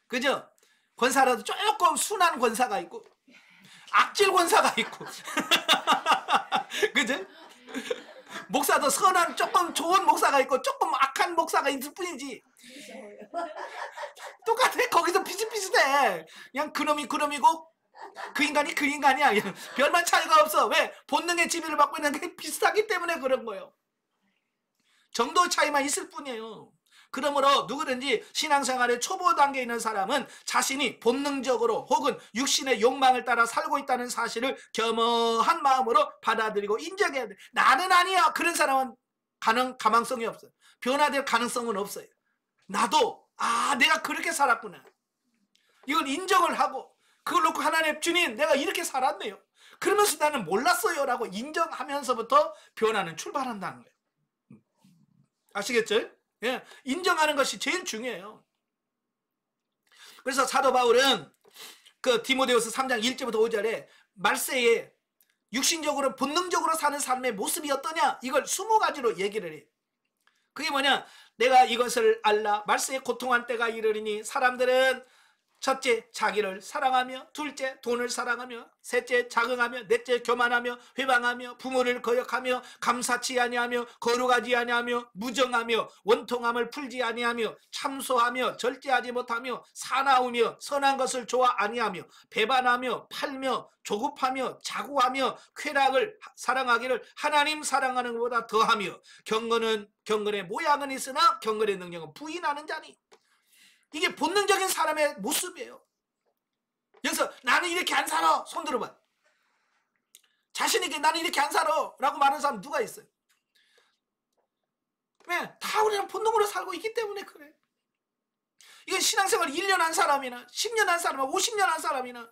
그죠? 권사라도 조금 순한 권사가 있고 악질 권사가 있고 그죠? 목사도 선한 조금 좋은 목사가 있고 조금 악한 목사가 있을 뿐이지 똑같아. 거기서 비슷비슷해. 그냥 그놈이 그놈이고 그 인간이 그 인간이야. 별반 차이가 없어. 왜? 본능의 지배를 받고 있는 게 비슷하기 때문에 그런 거예요. 정도 차이만 있을 뿐이에요. 그러므로 누구든지 신앙생활의 초보 단계에 있는 사람은 자신이 본능적으로 혹은 육신의 욕망을 따라 살고 있다는 사실을 겸허한 마음으로 받아들이고 인정해야 돼. 나는 아니야. 그런 사람은 가망성이 없어요. 변화될 가능성은 없어요. 나도 내가 그렇게 살았구나. 이걸 인정을 하고 그걸 놓고 하나님 주님 내가 이렇게 살았네요. 그러면서 나는 몰랐어요 라고 인정하면서부터 변화는 출발한다는 거예요. 아시겠죠? 예, 인정하는 것이 제일 중요해요. 그래서 사도 바울은 그 디모데후서 3장 1절부터 5절에 말세에 육신적으로 본능적으로 사는 삶의 모습이 어떠냐 이걸 20가지로 얘기를 해요. 그게 뭐냐? 내가 이것을 알라. 말세에 고통한 때가 이르리니 사람들은 첫째 자기를 사랑하며, 둘째 돈을 사랑하며, 셋째 자긍하며, 넷째 교만하며, 회방하며, 부모를 거역하며, 감사치 아니하며, 거룩하지 아니하며, 무정하며, 원통함을 풀지 아니하며, 참소하며, 절제하지 못하며, 사나우며, 선한 것을 좋아 아니하며, 배반하며, 팔며, 조급하며, 자고하며, 쾌락을 사랑하기를 하나님 사랑하는 것보다 더하며, 경건의 모양은 있으나 경건의 능력은 부인하는 자니. 이게 본능적인 사람의 모습이에요. 그래서 나는 이렇게 안 살아. 손 들어봐. 자신에게 나는 이렇게 안 살아 라고 말하는 사람 누가 있어요? 왜? 다 우리는 본능으로 살고 있기 때문에 그래. 이건 신앙생활 1년 한 사람이나 10년 한 사람이나 50년 한 사람이나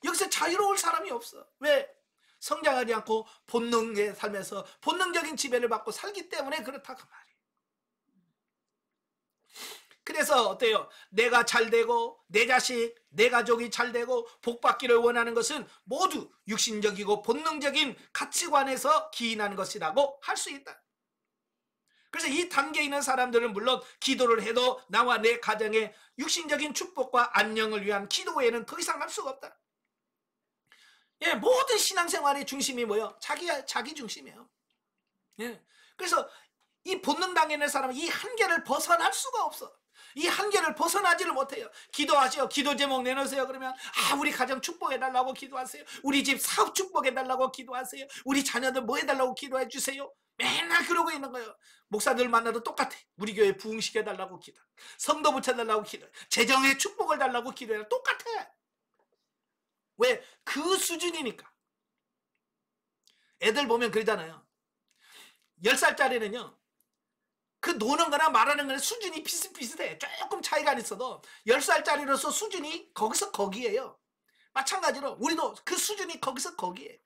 여기서 자유로울 사람이 없어. 왜? 성장하지 않고 본능에 살면서 본능적인 지배를 받고 살기 때문에 그렇다 그 말이에요. 그래서 어때요? 내가 잘되고 내 자식, 내 가족이 잘되고 복받기를 원하는 것은 모두 육신적이고 본능적인 가치관에서 기인하는 것이라고 할 수 있다. 그래서 이 단계에 있는 사람들은 물론 기도를 해도 나와 내 가정의 육신적인 축복과 안녕을 위한 기도 외에는 더 이상 할 수가 없다. 예, 모든 신앙생활의 중심이 뭐예요? 자기 중심이에요. 예, 그래서 이 본능 단계에 있는 사람은 이 한계를 벗어날 수가 없어. 이 한계를 벗어나지를 못해요. 기도하세요. 기도 제목 내놓으세요. 그러면 우리 가정 축복해달라고 기도하세요. 우리 집 사업 축복해달라고 기도하세요. 우리 자녀들 뭐 해달라고 기도해 주세요. 맨날 그러고 있는 거예요. 목사들 만나도 똑같아. 우리 교회 부흥시켜달라고 기도, 성도 붙여달라고 기도, 재정의 축복을 달라고 기도해. 똑같아. 왜? 그 수준이니까. 애들 보면 그러잖아요. 10살짜리는요 그 노는 거나 말하는 거나 수준이 비슷비슷해. 조금 차이가 안 있어도 10살짜리로서 수준이 거기서 거기에요. 마찬가지로 우리도 그 수준이 거기서 거기에요.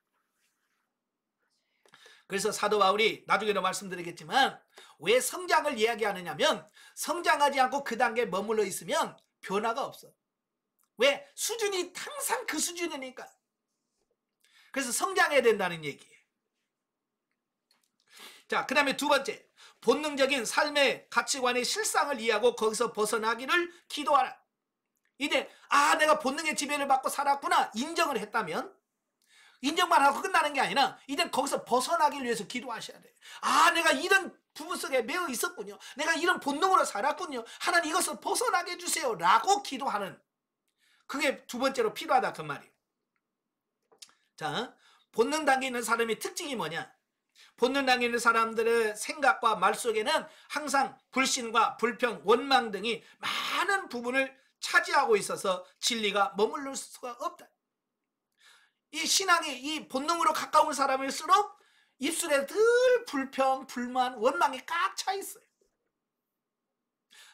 그래서 사도 바울이 나중에도 말씀드리겠지만 왜 성장을 이야기하느냐면 성장하지 않고 그 단계에 머물러 있으면 변화가 없어. 왜? 수준이 항상 그 수준이니까. 그래서 성장해야 된다는 얘기예요. 자, 그 다음에 두 번째, 본능적인 삶의 가치관의 실상을 이해하고 거기서 벗어나기를 기도하라. 이제 내가 본능의 지배를 받고 살았구나 인정을 했다면 인정만 하고 끝나는 게 아니라 이제 거기서 벗어나기 위해서 기도하셔야 돼요. 내가 이런 부분 속에 매여 있었군요. 내가 이런 본능으로 살았군요. 하나님 이것을 벗어나게 해주세요 라고 기도하는, 그게 두 번째로 필요하다 그 말이에요. 자, 본능 단계에 있는 사람의 특징이 뭐냐? 본능 단계에 있는 사람들의 생각과 말 속에는 항상 불신과 불평, 원망 등이 많은 부분을 차지하고 있어서 진리가 머무를 수가 없다. 이 신앙이 이 본능으로 가까운 사람일수록 입술에 늘 불평, 불만, 원망이 꽉 차 있어요.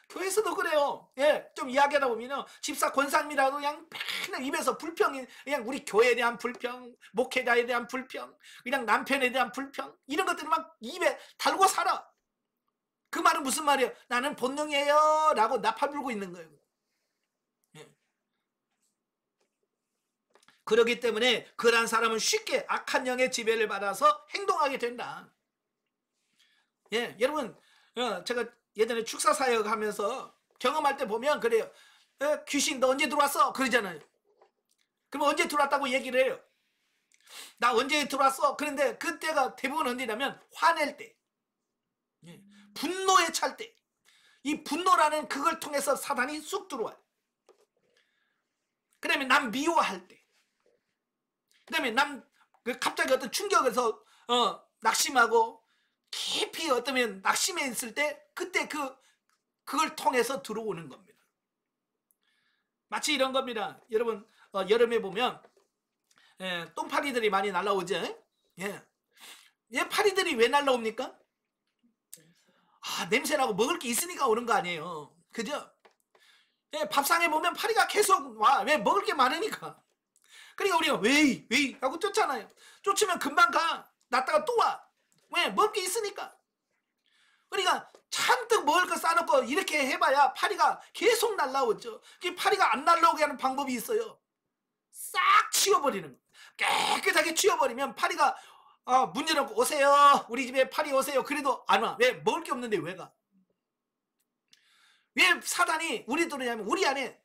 교회에서도 그래요. 예, 좀 이야기하다 보면요, 집사 권사님이라도 그냥 맨날 입에서 불평이, 그냥 우리 교회에 대한 불평, 목회자에 대한 불평, 그냥 남편에 대한 불평, 이런 것들을 막 입에 달고 살아. 그 말은 무슨 말이에요? 나는 본능이에요 라고 나팔 불고 있는 거예요. 예. 그렇기 때문에 그러한 사람은 쉽게 악한 영의 지배를 받아서 행동하게 된다. 예, 여러분, 제가 예전에 축사 사역 하면서 경험할 때 보면 그래요. 귀신 너 언제 들어왔어? 그러잖아요. 그럼 언제 들어왔다고 얘기를 해요. 나 언제 들어왔어? 그런데 그때가 대부분 언제냐면 화낼 때, 분노에 찰 때, 이 분노라는 그걸 통해서 사단이 쑥 들어와요. 그 다음에 남 미워할 때, 그 다음에 갑자기 어떤 충격에서 낙심하고 깊이 어쩌면 낙심해 있을 때, 그때 그 그걸 통해서 들어오는 겁니다. 마치 이런 겁니다. 여러분 여름에 보면 똥파리들이 많이 날라오죠. 파리들이 왜 날라옵니까? 냄새나고 먹을 게 있으니까 오는 거 아니에요. 그죠? 밥상에 보면 파리가 계속 와. 왜? 먹을 게 많으니까. 그러니까 우리가 왜 하고 쫓잖아요. 쫓으면 금방 가. 났다가 또 와. 왜? 먹을 게 있으니까. 그러니까 잔뜩 먹을 거 싸놓고 이렇게 해봐야 파리가 계속 날라오죠. 그 파리가 안 날라오게 하는 방법이 있어요. 싹 치워버리는 거. 깨끗하게 치워버리면 파리가 문 열어놓고 오세요. 우리 집에 파리 오세요. 그래도 안 와. 왜? 먹을 게 없는데 왜 가? 왜 사단이 우리 들으냐면 우리 안에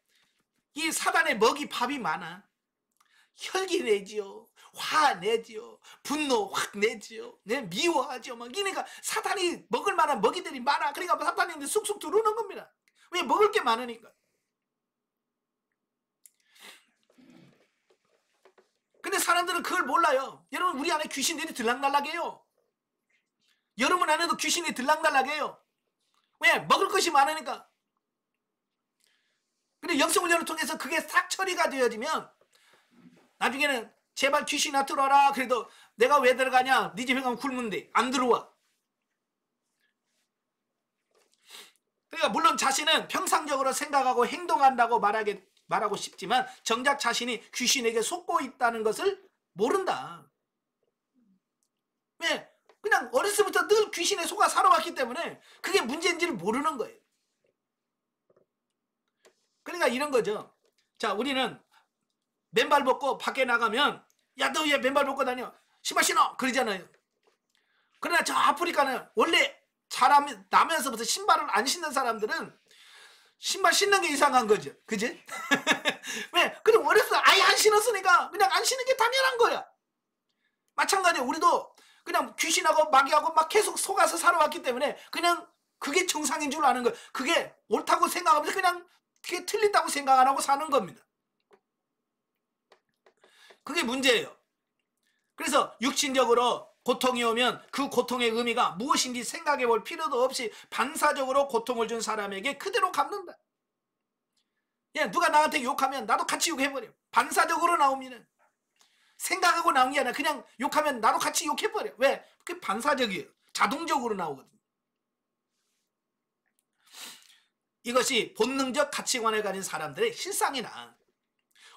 이 사단의 먹이 밥이 많아. 혈기 내지요. 화 내지요. 분노 확 내지요. 미워하죠. 그러니까 사단이 먹을 만한 먹이들이 많아. 그러니까 사단이 쑥쑥 들어오는 겁니다. 왜? 먹을 게 많으니까. 근데 사람들은 그걸 몰라요. 여러분 우리 안에 귀신들이 들락날락해요. 여러분 안에도 귀신이 들락날락해요. 왜? 먹을 것이 많으니까. 근데 영성훈련을 통해서 그게 싹 처리가 되어지면 나중에는 제발 귀신아 들어와라. 그래도 내가 왜 들어가냐? 네 집에 가면 굶는데 안 들어와. 그러니까 물론 자신은 평상적으로 생각하고 행동한다고 말하고 싶지만 정작 자신이 귀신에게 속고 있다는 것을 모른다. 왜? 그냥 어렸을 때부터 늘 귀신에 속아 살아왔기 때문에 그게 문제인지를 모르는 거예요. 그러니까 이런 거죠. 자, 우리는 맨발 벗고 밖에 나가면 야, 너 왜 맨발 벗고 다녀? 신발 신어! 그러잖아요. 그러나 저 아프리카는 원래 나면서부터 신발을 안 신는 사람들은 신발 신는 게 이상한 거죠. 그지? 왜? 그럼 어렸을 때 아예 안 신었으니까 그냥 안 신는 게 당연한 거야. 마찬가지로 우리도 그냥 귀신하고 마귀하고 막 계속 속아서 살아왔기 때문에 그냥 그게 정상인 줄 아는 거예요. 그게 옳다고 생각하면서 그냥 그게 틀린다고 생각 안 하고 사는 겁니다. 그게 문제예요. 그래서 육신적으로 고통이 오면 그 고통의 의미가 무엇인지 생각해 볼 필요도 없이 반사적으로 고통을 준 사람에게 그대로 갚는다. 누가 나한테 욕하면 나도 같이 욕해버려. 반사적으로 나옵니다. 생각하고 나온 게 아니라 그냥 욕하면 나도 같이 욕해버려. 왜? 그게 반사적이에요. 자동적으로 나오거든요. 이것이 본능적 가치관을 가진 사람들의 실상이나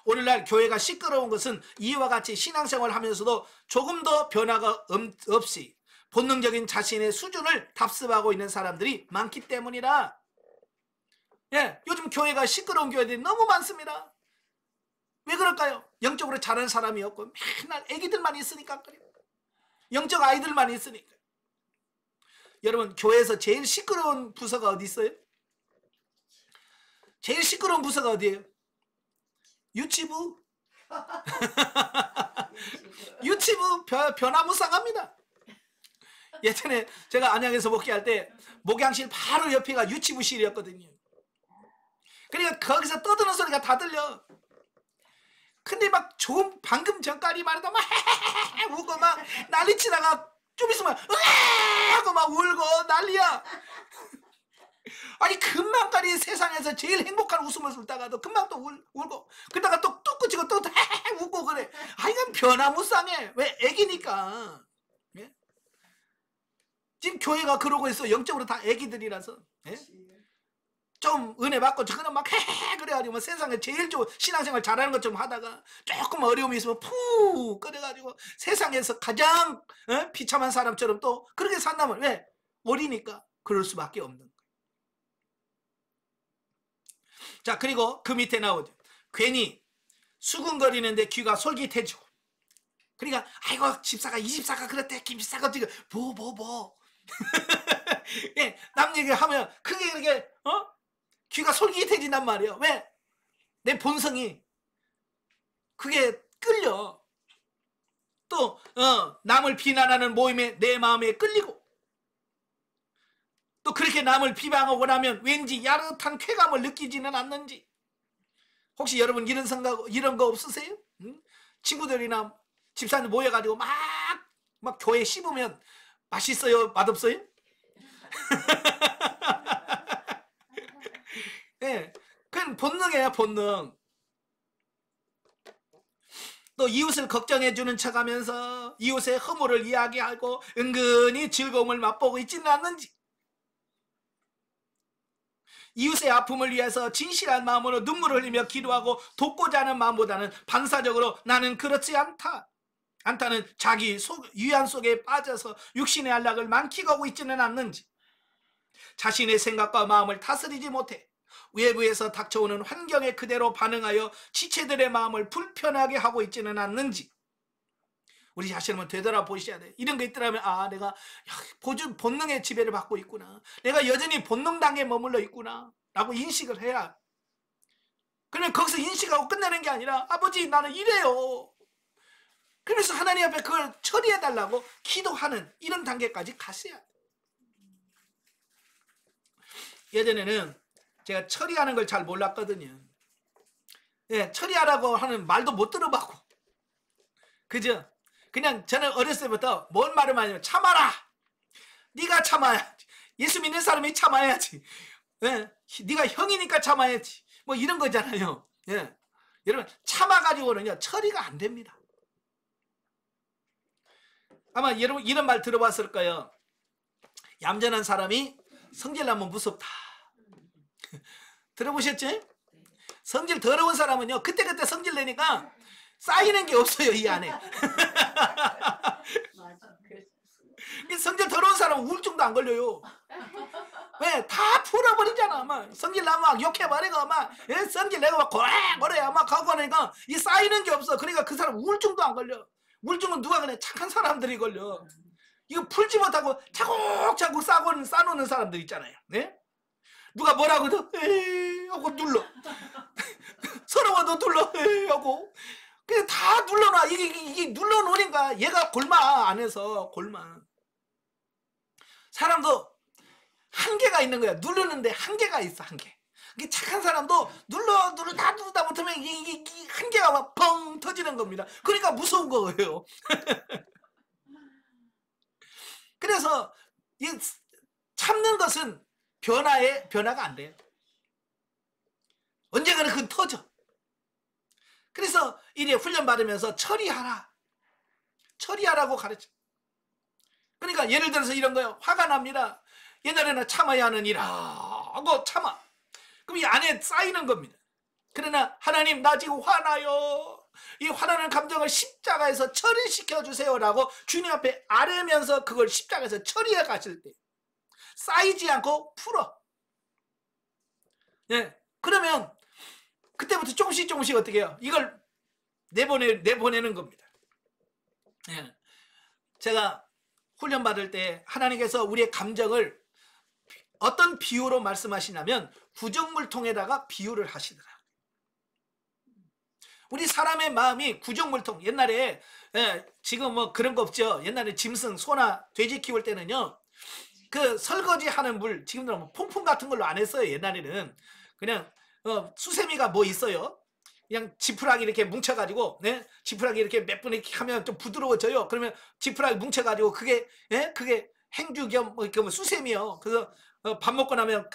오늘날 교회가 시끄러운 것은 이와 같이 신앙생활을 하면서도 조금 더 변화가 없이 본능적인 자신의 수준을 답습하고 있는 사람들이 많기 때문이라. 요즘 교회가 시끄러운 교회들이 너무 많습니다. 왜 그럴까요? 영적으로 잘하는 사람이 없고 맨날 애기들만 있으니까 그래요. 영적 아이들만 있으니까. 여러분 교회에서 제일 시끄러운 부서가 어디 있어요? 제일 시끄러운 부서가 어디예요? 유치부. 유치부 변화무쌍합니다. 예전에 제가 안양에서 목회할 때 목양실 바로 옆에가 유치부실이었거든요. 그러니까 거기서 떠드는 소리가 다 들려. 근데 막 방금 전까지 말하다 막 웃고 막 난리치다가 좀 있으면 하고 막 울고 난리야. 아니 금방까지 세상에서 제일 행복한 웃음을 울다가도 금방 또 울고 그러다가 또 뚝 또 웃고 그래. 이건 변화무쌍해. 왜? 애기니까. 예? 지금 교회가 그러고 있어. 영적으로 다 애기들이라서. 예? 좀 은혜 받고 저거는 막 그래가지고 세상에 제일 좋은 신앙생활 잘하는 것 좀 하다가 조금 어려움이 있으면 푹 그래가지고 세상에서 가장 비참한 사람처럼 또 그렇게 산다면 왜? 어리니까 그럴 수밖에 없는 거예요. 자, 그리고 그 밑에 나오죠. 괜히 수근거리는데 귀가 솔깃해지고. 그러니까 아이고 집사가 이 집사가 그랬대. 김 집사가 지금 뭐 예, 남 얘기하면 그게 이렇게 귀가 솔깃해진단 말이에요. 왜? 내 본성이 그게 끌려. 또 남을 비난하는 모임에 내 마음에 끌리고 또 그렇게 남을 비방하고 나면 왠지 야릇한 쾌감을 느끼지는 않는지. 혹시 여러분 이런 생각 이런 거 없으세요? 응? 친구들이나 집사님 모여가지고 막 교회 씹으면 맛있어요? 맛없어요? 예, 그건 본능이에요, 본능. 또 이웃을 걱정해주는 척하면서 이웃의 허물을 이야기하고 은근히 즐거움을 맛보고 있지는 않는지, 이웃의 아픔을 위해서 진실한 마음으로 눈물을 흘리며 기도하고 돕고자 하는 마음보다는 반사적으로 나는 그렇지 않다는 자기 유한 속에 빠져서 육신의 안락을 만끽하고 있지는 않는지, 자신의 생각과 마음을 다스리지 못해 외부에서 닥쳐오는 환경에 그대로 반응하여 지체들의 마음을 불편하게 하고 있지는 않는지, 우리 자신을 되돌아보셔야 돼. 이런 거 있더라면 아, 내가 본능의 지배를 받고 있구나, 내가 여전히 본능 단계에 머물러 있구나 라고 인식을 해야. 그러면 거기서 인식하고 끝내는 게 아니라 아버지 나는 이래요, 그래서 하나님 앞에 그걸 처리해달라고 기도하는 이런 단계까지 가셔야 돼. 예전에는 제가 처리하는 걸 잘 몰랐거든요. 예, 처리하라고 하는 말도 못 들어봤고, 그죠? 그냥 저는 어렸을 때부터 뭔 말을 많이 하면 참아라, 네가 참아야지, 예수 믿는 사람이 참아야지, 예, 네가 형이니까 참아야지, 뭐 이런 거잖아요. 예, 여러분 참아가지고는요 처리가 안 됩니다. 아마 여러분 이런 말 들어봤을 거예요. 얌전한 사람이 성질 나면 무섭다. 들어보셨지? 성질 더러운 사람은요 그때그때 성질 내니까 쌓이는 게 없어요, 이 안에. 성질 더러운 사람은 우울증도 안 걸려요. 왜? 다 풀어버리잖아. 막 성질 나면 막 욕해버리고 막 성질 내고 막 고래고래 막 가고 하니까 이 쌓이는 게 없어. 그러니까 그 사람 우울증도 안 걸려. 우울증은 누가 그래? 착한 사람들이 걸려. 이거 풀지 못하고 차곡차곡 쌓아놓는 사람들 있잖아요. 네? 누가 뭐라고 해도 에이 하고 눌러. 서러워도 눌러 에이 하고. 그냥 다 눌러놔. 이게 눌러놓으니까 얘가 골마 안에서 골마. 사람도 한계가 있는 거야. 누르는데 한계가 있어, 한계. 이게 착한 사람도 누르다 못하면 이 한계가 막 펑 터지는 겁니다. 그러니까 무서운 거예요. 그래서 이 참는 것은 변화가 안 돼요. 언젠가는 그건 터져. 그래서 이래 훈련 받으면서 처리하라고 가르쳐. 그러니까 예를 들어서 이런 거요. 화가 납니다. 옛날에는 참아야 하는 일 하고 참아. 그럼 이 안에 쌓이는 겁니다. 그러나 하나님 나 지금 화나요. 이 화나는 감정을 십자가에서 처리시켜 주세요라고 주님 앞에 아뢰면서 그걸 십자가에서 처리해 가실 때 쌓이지 않고 풀어. 예. 그러면 그때부터 조금씩 어떻게 해요? 이걸 내보내는 겁니다. 예. 제가 훈련 받을 때 하나님께서 우리의 감정을 어떤 비유로 말씀하시냐면 구정물통에다가 비유를 하시더라. 우리 사람의 마음이 구정물통. 옛날에 지금 뭐 그런 거 없죠. 옛날에 짐승, 소나 돼지 키울 때는요. 그 설거지 하는 물, 지금도 뭐 퐁퐁 같은 걸로 안 했어요. 옛날에는 그냥 수세미가 뭐 있어요. 그냥 지푸라기 이렇게 뭉쳐가지고, 네? 지푸라기 이렇게 몇 분 이렇게 하면 좀 부드러워져요. 그러면 지푸라기 뭉쳐가지고 그게 행주 겸 뭐 수세미요. 그래서 밥 먹고 나면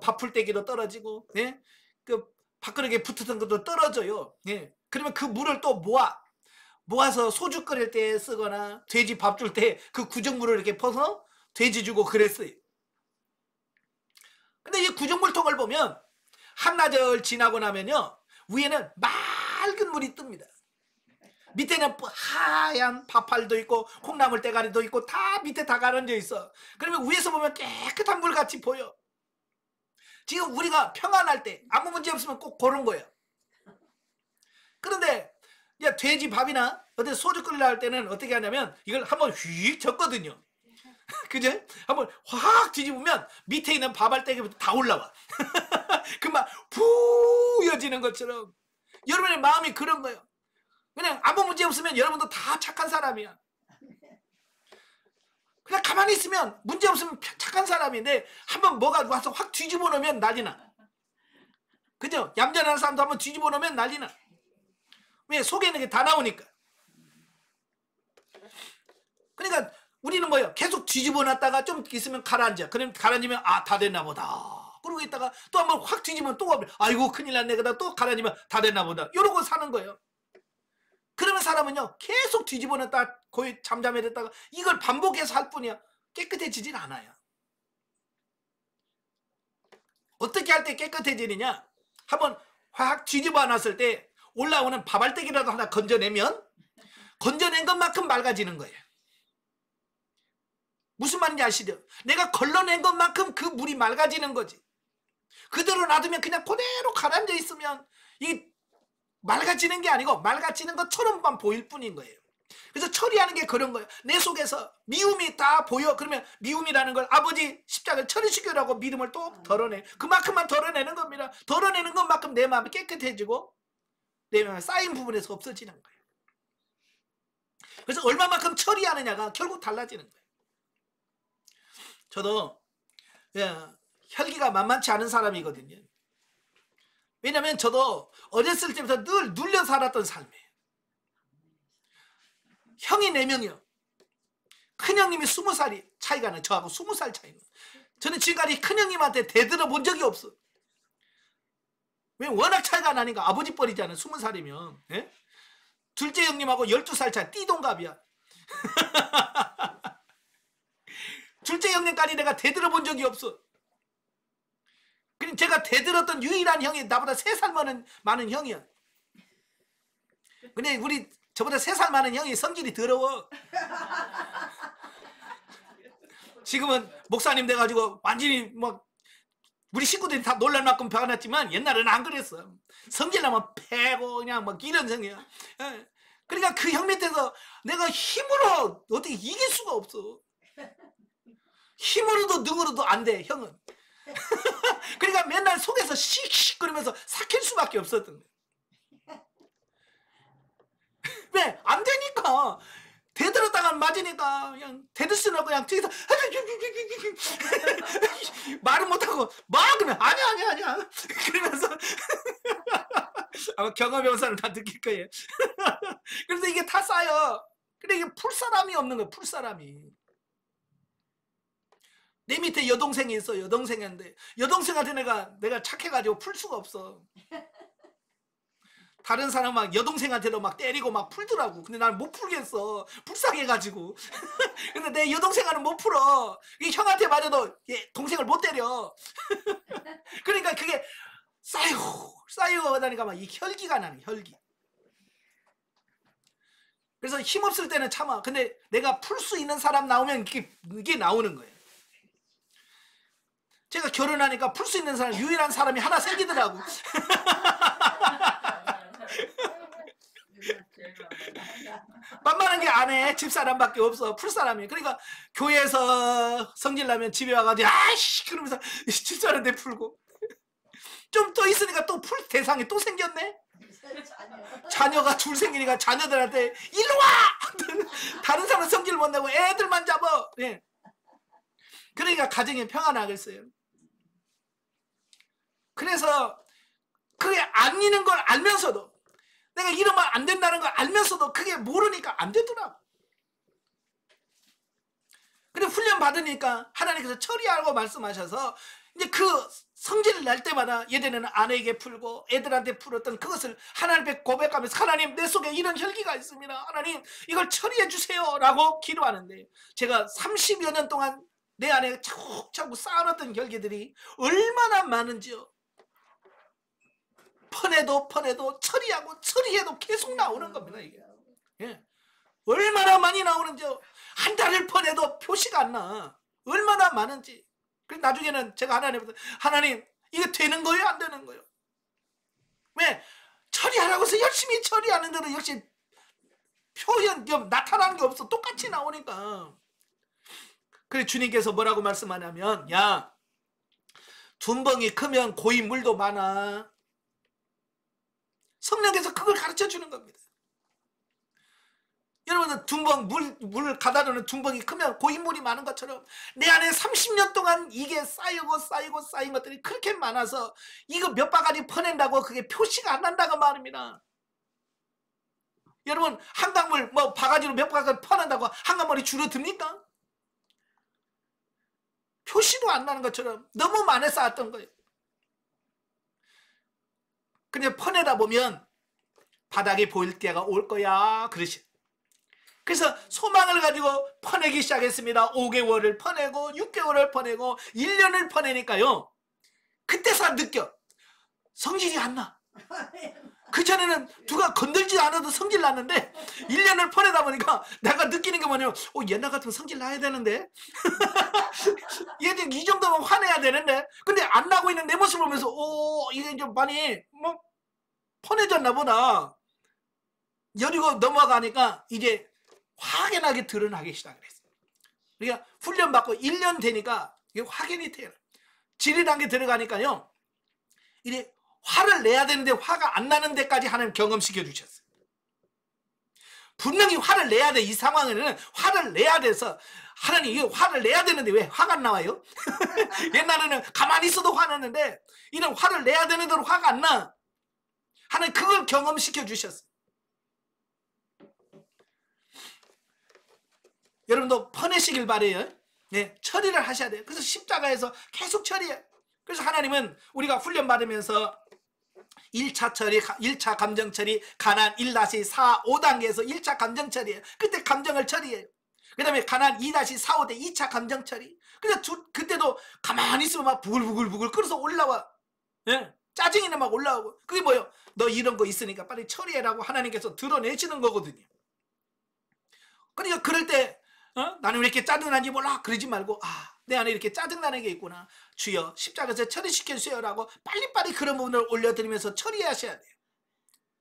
밥 풀떼기도 떨어지고, 예? 그 밥그릇에 붙었던 것도 떨어져요. 예? 그러면 그 물을 또 모아서 소주 끓일 때 쓰거나 돼지 밥 줄 때 그 구정물을 이렇게 퍼서 돼지 주고 그랬어요. 근데 이 구정물통을 보면 한나절 지나고 나면요. 위에는 맑은 물이 뜹니다. 밑에는 하얀 파팔도 있고 콩나물 대가리도 있고 다 밑에 다 가라앉아 있어. 그러면 위에서 보면 깨끗한 물같이 보여. 지금 우리가 평안할 때 아무 문제 없으면 꼭 그런 거예요. 그런데 야, 돼지 밥이나 어디 소주 끓이려 할 때는 어떻게 하냐면 이걸 한번 휙 젓거든요. 그죠? 한번 확 뒤집으면 밑에 있는 밥알떼기부터 다 올라와. 금방 부여지는 것처럼 여러분의 마음이 그런 거예요. 그냥 아무 문제 없으면 여러분도 다 착한 사람이야. 그냥 가만히 있으면 문제 없으면 착한 사람인데 한번 뭐가 와서 확 뒤집어 놓으면 난리나. 그죠? 얌전한 사람도 한번 뒤집어 놓으면 난리나. 왜? 속에 있는 게 다 나오니까. 그러니까 우리는 뭐예요? 계속 뒤집어 놨다가 좀 있으면 가라앉아. 그럼 가라앉으면 아, 다 됐나 보다. 그러고 있다가 또 한번 확 뒤지면 또 아이고 큰일 났네. 그러다 또 가라앉으면 다 됐나 보다. 이러고 사는 거예요. 그러면 사람은요 계속 뒤집어놨다 거의 잠잠해졌다가 이걸 반복해서 할 뿐이야. 깨끗해지진 않아요. 어떻게 할 때 깨끗해지느냐? 한번 확 뒤집어 놨을 때 올라오는 밥알떼기라도 하나 건져내면 건져낸 것만큼 맑아지는 거예요. 무슨 말인지 아시죠? 내가 걸러낸 것만큼 그 물이 맑아지는 거지. 그대로 놔두면 그냥 그대로 가라앉아 있으면 이 맑아지는 게 아니고 맑아지는 것처럼만 보일 뿐인 거예요. 그래서 처리하는 게 그런 거예요. 내 속에서 미움이 다 보여. 그러면 미움이라는 걸 아버지 십자가를 처리시키라고 믿음을 또 덜어내. 그만큼만 덜어내는 겁니다. 덜어내는 것만큼 내 마음이 깨끗해지고 내 마음에 쌓인 부분에서 없어지는 거예요. 그래서 얼마만큼 처리하느냐가 결국 달라지는 거예요. 저도 혈기가 만만치 않은 사람이거든요. 왜냐하면 저도 어렸을 때부터 늘 눌려 살았던 삶이에요. 형이 4명이요. 큰형님이 20살이 차이가 나요. 저하고 20살 차이는. 저는 지금까지 큰형님한테 대들어 본 적이 없어. 왜? 워낙 차이가 나니까. 아버지 뻘이잖아요. 20살이면. 예? 둘째 형님하고 12살 차이. 띠동갑이야. 둘째 형님까지 내가 대들어 본 적이 없어. 그럼 제가 대들었던 유일한 형이 나보다 3살 많은 형이야. 근데 우리 저보다 3살 많은 형이 성질이 더러워. 지금은 목사님 돼가지고 완전히 뭐 우리 식구들이 다 놀랄 만큼 변했지만 옛날에는 안 그랬어. 성질 나면 패고 그냥 막 이런 성이야. 그러니까 그 형 밑에서 내가 힘으로 어떻게 이길 수가 없어. 힘으로도 능으로도 안 돼, 형은. 그러니까 맨날 속에서 씩씩거리면서 삭힐 수밖에 없었던 거야. 왜? 안 되니까. 대들었다가 맞으니까 그냥 대들 수는 없고 그냥 뒤에서 말은 못하고 막 그러면 아니야 그러면서 아마 경험해본 다 느낄 거예요. 그래서 이게 다 쌓여. 근데 이게 풀 사람이 없는 거야. 풀 사람이. 내 밑에 여동생이 있어. 여동생인데 여동생한테 내가 착해가지고 풀 수가 없어. 다른 사람 막 여동생한테도 막 때리고 막 풀더라고. 근데 난 못 풀겠어. 불쌍해가지고. 근데 내 여동생은 못 풀어. 이 형한테 맞아도 동생을 못 때려. 그러니까 그게 쌓이고 하다니까 막 이 혈기가 나는 혈기. 그래서 힘없을 때는 참아. 근데 내가 풀 수 있는 사람 나오면 이게 나오는 거예요. 제가 결혼하니까 풀 수 있는 사람 유일한 사람이 하나 생기더라고. 만만한 게 안 해. 집사람밖에 없어. 풀사람이. 그러니까 교회에서 성질나면 집에 와가지고 아이씨 그러면서 집사람한테 풀고 좀 또 있으니까 또 풀 대상이 또 생겼네. 자녀가 둘 생기니까 자녀들한테 일로 와. 다른 사람 성질 못 내고 애들만 잡아. 네. 그러니까 가정에 평안 나겠어요. 그래서 그게 아니는 걸 알면서도 내가 이러면 안 된다는 걸 알면서도 그게 모르니까 안 되더라고. 근데 훈련 받으니까 하나님께서 처리하라고 말씀하셔서 이제 그 성질을 낼 때마다 예전에는 아내에게 풀고 애들한테 풀었던 그것을 하나님께 고백하면서 하나님 내 속에 이런 혈기가 있습니다. 하나님 이걸 처리해 주세요 라고 기도하는데 제가 30여 년 동안 내 안에 차곡차곡 쌓아놨던 혈기들이 얼마나 많은지요. 퍼내도 처리해도 계속 나오는 겁니다. 이게. 예. 얼마나 많이 나오는지요. 한 달을 퍼내도 표시가 안 나. 얼마나 많은지. 그래서 나중에는 제가 하나님 이게 되는 거예요? 안 되는 거예요? 왜? 처리하라고 해서 열심히 처리하는 대로 역시 나타나는 게 없어. 똑같이 나오니까. 그래 주님께서 뭐라고 말씀하냐면 야 둔벙이 크면 고이 물도 많아. 성령께서 그걸 가르쳐 주는 겁니다. 여러분들 물 가다 놓는 둔벙이 크면 고인물이 많은 것처럼 내 안에 30년 동안 이게 쌓인 것들이 그렇게 많아서 이거 몇 바가지 퍼낸다고 그게 표시가 안 난다고 말입니다. 여러분 한강물 바가지로 몇 바가지 퍼낸다고 한강물이 줄어듭니까? 표시도 안 나는 것처럼 너무 많이 쌓았던 거예요. 근데 퍼내다 보면 바닥이 보일 때가 올 거야. 그러시. 그래서 소망을 가지고 퍼내기 시작했습니다. 5개월을 퍼내고 6개월을 퍼내고 1년을 퍼내니까요. 그때서 느껴. 성질이 안 나. 그전에는 누가 건들지 않아도 성질 났는데 1년을 퍼내다 보니까 내가 느끼는 게 뭐냐면 옛날 같으면 성질 나야 되는데 얘들 이 정도면 화내야 되는데 근데 안 나고 있는 내 모습을 보면서 이게 좀 많이 뭐 퍼내졌나 보다. 여리고 넘어가니까 이제 확연하게 드러나기 시작을 했어요. 그러니까 훈련받고 1년 되니까 이게 확연히 돼요. 질이란 게 들어가니까요. 이제 화를 내야 되는데 화가 안 나는 데까지 하나님 경험시켜 주셨어요. 분명히 화를 내야 돼. 이 상황에는 화를 내야 돼서 하나님 이거 화를 내야 되는데 왜 화가 안 나와요? 옛날에는 가만히 있어도 화났는데 이런 화를 내야 되는 대로 화가 안 나. 하나님 그걸 경험시켜 주셨어요. 여러분도 퍼내시길 바래요. 네, 처리를 하셔야 돼요. 그래서 십자가에서 계속 처리해요. 그래서 하나님은 우리가 훈련받으면서 1차 처리, 1차 감정 처리, 가난 1-4, 5단계에서 1차 감정 처리예요. 그때 감정을 처리해요. 그 다음에 가난 2-4, 5대 2차 감정 처리. 그래서 그때도 가만히 있으면 막 부글부글 끓어서 올라와. 예? 짜증이 막 올라오고. 그게 뭐예요? 너 이런 거 있으니까 빨리 처리해라고 하나님께서 드러내시는 거거든요. 그러니까 그럴 때 나는 왜 이렇게 짜증나는지 몰라 그러지 말고 내 안에 이렇게 짜증나는 게 있구나. 주여 십자가에서 처리시켜 주세요라고 빨리빨리 그런 부분을 올려드리면서 처리하셔야 돼요.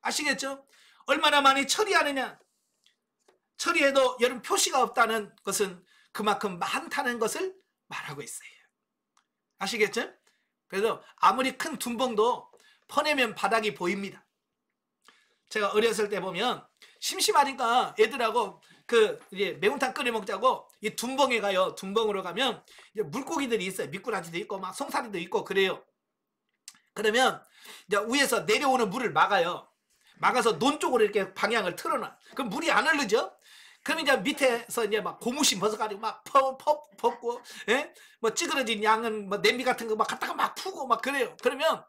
아시겠죠? 얼마나 많이 처리하느냐. 처리해도 여러분 표시가 없다는 것은 그만큼 많다는 것을 말하고 있어요. 아시겠죠? 그래서 아무리 큰 둔봉도 퍼내면 바닥이 보입니다. 제가 어렸을 때 보면 심심하니까 애들하고 이제 매운탕 끓여 먹자고 이 둔봉에 가요. 둔봉으로 가면 이제 물고기들이 있어요. 미꾸라지도 있고 막 송사리도 있고 그래요. 그러면 이제 위에서 내려오는 물을 막아요. 막아서 논 쪽으로 이렇게 방향을 틀어놔. 그럼 물이 안 흐르죠? 그럼 이제 밑에서 이제 막 고무신 벗어가지고 막 벗고, 예? 뭐 찌그러진 양은 뭐 냄비 같은 거 막 갖다가 막 푸고 막 그래요. 그러면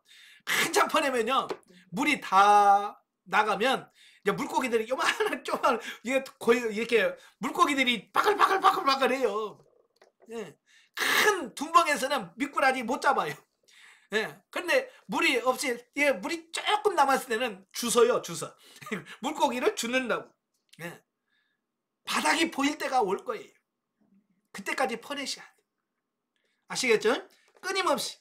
한참 퍼내면요. 물이 다 나가면 이제 물고기들이 요만한 쪼만 이게 거의 이렇게 물고기들이 바글바글해요. 예. 큰 둔벙에서는 미꾸라지 못 잡아요. 예. 근데 물이 없이 물이 조금 남았을 때는 주워요. 물고기를 주는다고. 예. 바닥이 보일 때가 올 거예요. 그때까지 퍼내셔야 돼요. 아시겠죠? 끊임없이.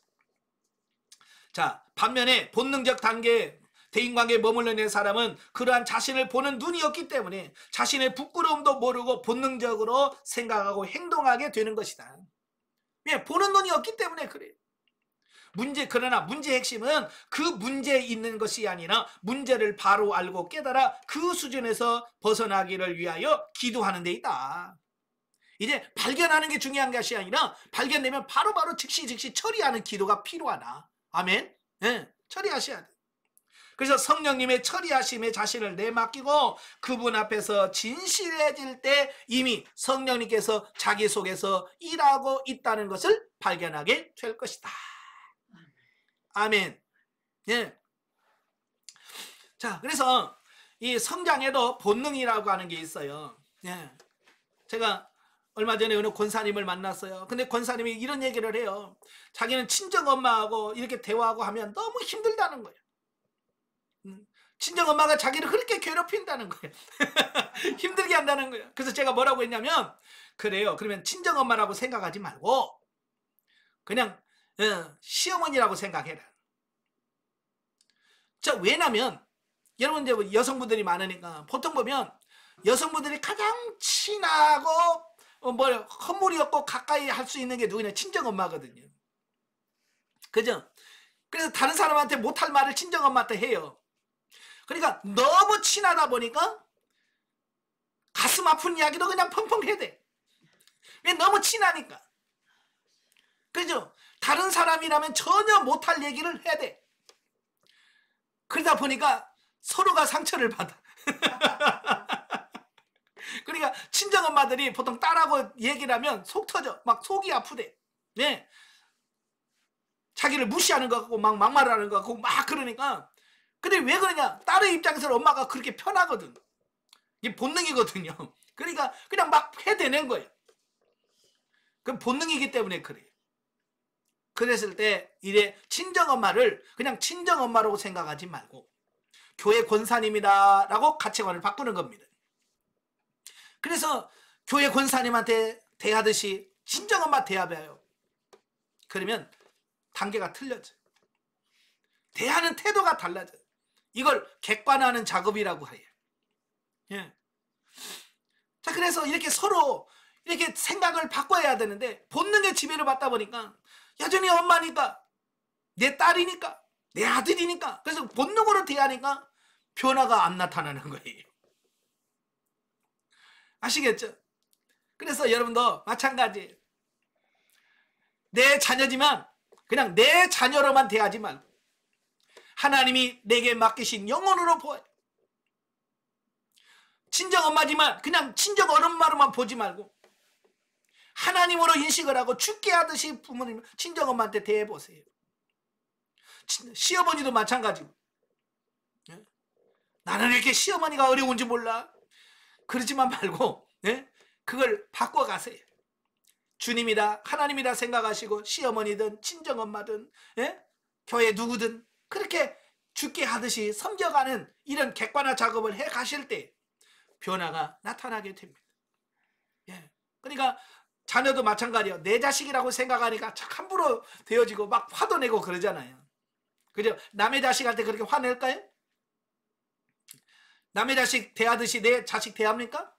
자, 반면에 본능적 단계 대인관계에 머물러 있는 사람은 그러한 자신을 보는 눈이 없기 때문에 자신의 부끄러움도 모르고 본능적으로 생각하고 행동하게 되는 것이다. 왜? 보는 눈이 없기 때문에 그래요. 그러나 문제의 핵심은 그 문제에 있는 것이 아니라 문제를 바로 알고 깨달아 그 수준에서 벗어나기를 위하여 기도하는 데 있다. 이제 발견하는 게 중요한 것이 아니라 발견되면 바로바로 즉시 처리하는 기도가 필요하다. 아멘. 네, 처리하셔야 돼. 그래서 성령님의 처리하심에 자신을 내맡기고 그분 앞에서 진실해질 때 이미 성령님께서 자기 속에서 일하고 있다는 것을 발견하게 될 것이다. 아멘. 예. 자, 그래서 이 성장에도 본능이라고 하는 게 있어요. 예. 제가 얼마 전에 어느 권사님을 만났어요. 근데 권사님이 이런 얘기를 해요. 자기는 친정엄마하고 이렇게 대화하고 하면 너무 힘들다는 거예요. 친정엄마가 자기를 그렇게 괴롭힌다는 거예요. 힘들게 한다는 거예요. 그래서 제가 뭐라고 했냐면 그래요. 그러면 친정엄마라고 생각하지 말고 그냥 시어머니라고 생각해라. 왜냐면 여러분 이제 여성분들이 많으니까 보통 보면 여성분들이 가장 친하고 헛물이 없고 가까이 할 수 있는 게 누구냐? 친정엄마거든요. 그죠? 그래서 다른 사람한테 못할 말을 친정엄마한테 해요. 그러니까 너무 친하다 보니까 가슴 아픈 이야기도 그냥 펑펑 해야 돼. 왜? 너무 친하니까. 그죠? 다른 사람이라면 전혀 못할 얘기를 해야 돼. 그러다 보니까 서로가 상처를 받아. 그러니까 친정엄마들이 보통 딸하고 얘기를 하면 속 터져. 막 속이 아프대. 네. 자기를 무시하는 것 같고 막 막말하는 것 같고 막 그러니까. 근데 왜 그러냐? 딸의 입장에서는 엄마가 그렇게 편하거든. 이게 본능이거든요. 그러니까 그냥 막 해대는 거예요. 그럼 본능이기 때문에 그래요. 그랬을 때 이래 친정엄마를 그냥 친정엄마라고 생각하지 말고 교회 권사님이다 라고 가치관을 바꾸는 겁니다. 그래서 교회 권사님한테 대하듯이 친정엄마 대하봐요. 그러면 단계가 틀려져요. 대하는 태도가 달라져요. 이걸 객관화하는 작업이라고 해요. 예. 자, 그래서 이렇게 서로 이렇게 생각을 바꿔야 되는데 본능의 지배를 받다 보니까 여전히 엄마니까 내 딸이니까 내 아들이니까 그래서 본능으로 대하니까 변화가 안 나타나는 거예요. 아시겠죠? 그래서 여러분도 마찬가지예요. 내 자녀지만 그냥 내 자녀로만 대하지 말고 하나님이 내게 맡기신 영혼으로 보아요. 친정엄마지만 그냥 친정어른마로만 보지 말고 하나님으로 인식을 하고 죽게 하듯이 부모님, 친정엄마한테 대해보세요. 시어머니도 마찬가지고. 나는 이렇게 시어머니가 어려운지 몰라. 그러지만 말고 그걸 바꿔가세요. 주님이다 하나님이다 생각하시고 시어머니든 친정엄마든 교회 누구든 그렇게 죽게 하듯이 섬겨가는 이런 객관화 작업을 해가실 때 변화가 나타나게 됩니다. 그러니까 자녀도 마찬가지예요. 내 자식이라고 생각하니까 착 함부로 되어지고 막 화도 내고 그러잖아요. 그죠? 남의 자식한테 그렇게 화낼까요? 남의 자식 대하듯이 내 자식 대합니까?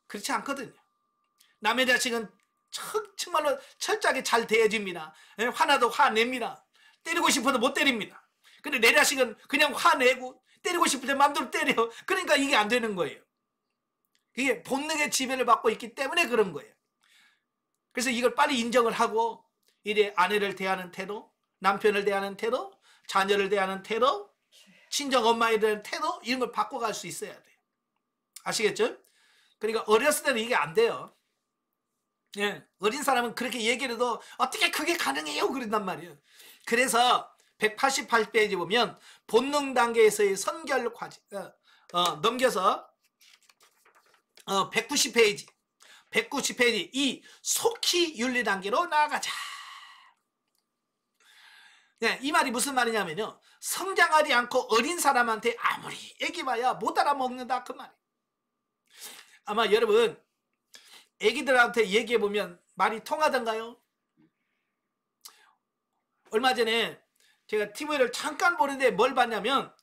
그렇지 않거든요. 남의 자식은 정말로 철저하게 잘 대해집니다. 화나도 화냅니다. 때리고 싶어도 못 때립니다. 근데 내 자식은 그냥 화내고 때리고 싶을 때 마음대로 때려. 그러니까 이게 안 되는 거예요. 이게 본능의 지배를 받고 있기 때문에 그런 거예요. 그래서 이걸 빨리 인정을 하고 이래 아내를 대하는 태도, 남편을 대하는 태도, 자녀를 대하는 태도, 친정엄마에 대한 태도 이런 걸 바꿔갈 수 있어야 돼요. 아시겠죠? 그러니까 어렸을 때는 이게 안 돼요. 어린 사람은 그렇게 얘기를 해도 어떻게 그게 가능해요? 그런단 말이에요. 그래서 188페이지 보면 본능 단계에서의 선결 과정 넘겨서 190페이지 이 속히 윤리 단계로 나아가자. 이 말이 무슨 말이냐면요. 성장하지 않고 어린 사람한테 아무리 애기봐야 못 알아먹는다 그 말이에요. 아마 여러분 애기들한테 얘기해보면 말이 통하던가요? 얼마 전에 제가 TV를 잠깐 보는데 뭘 봤냐면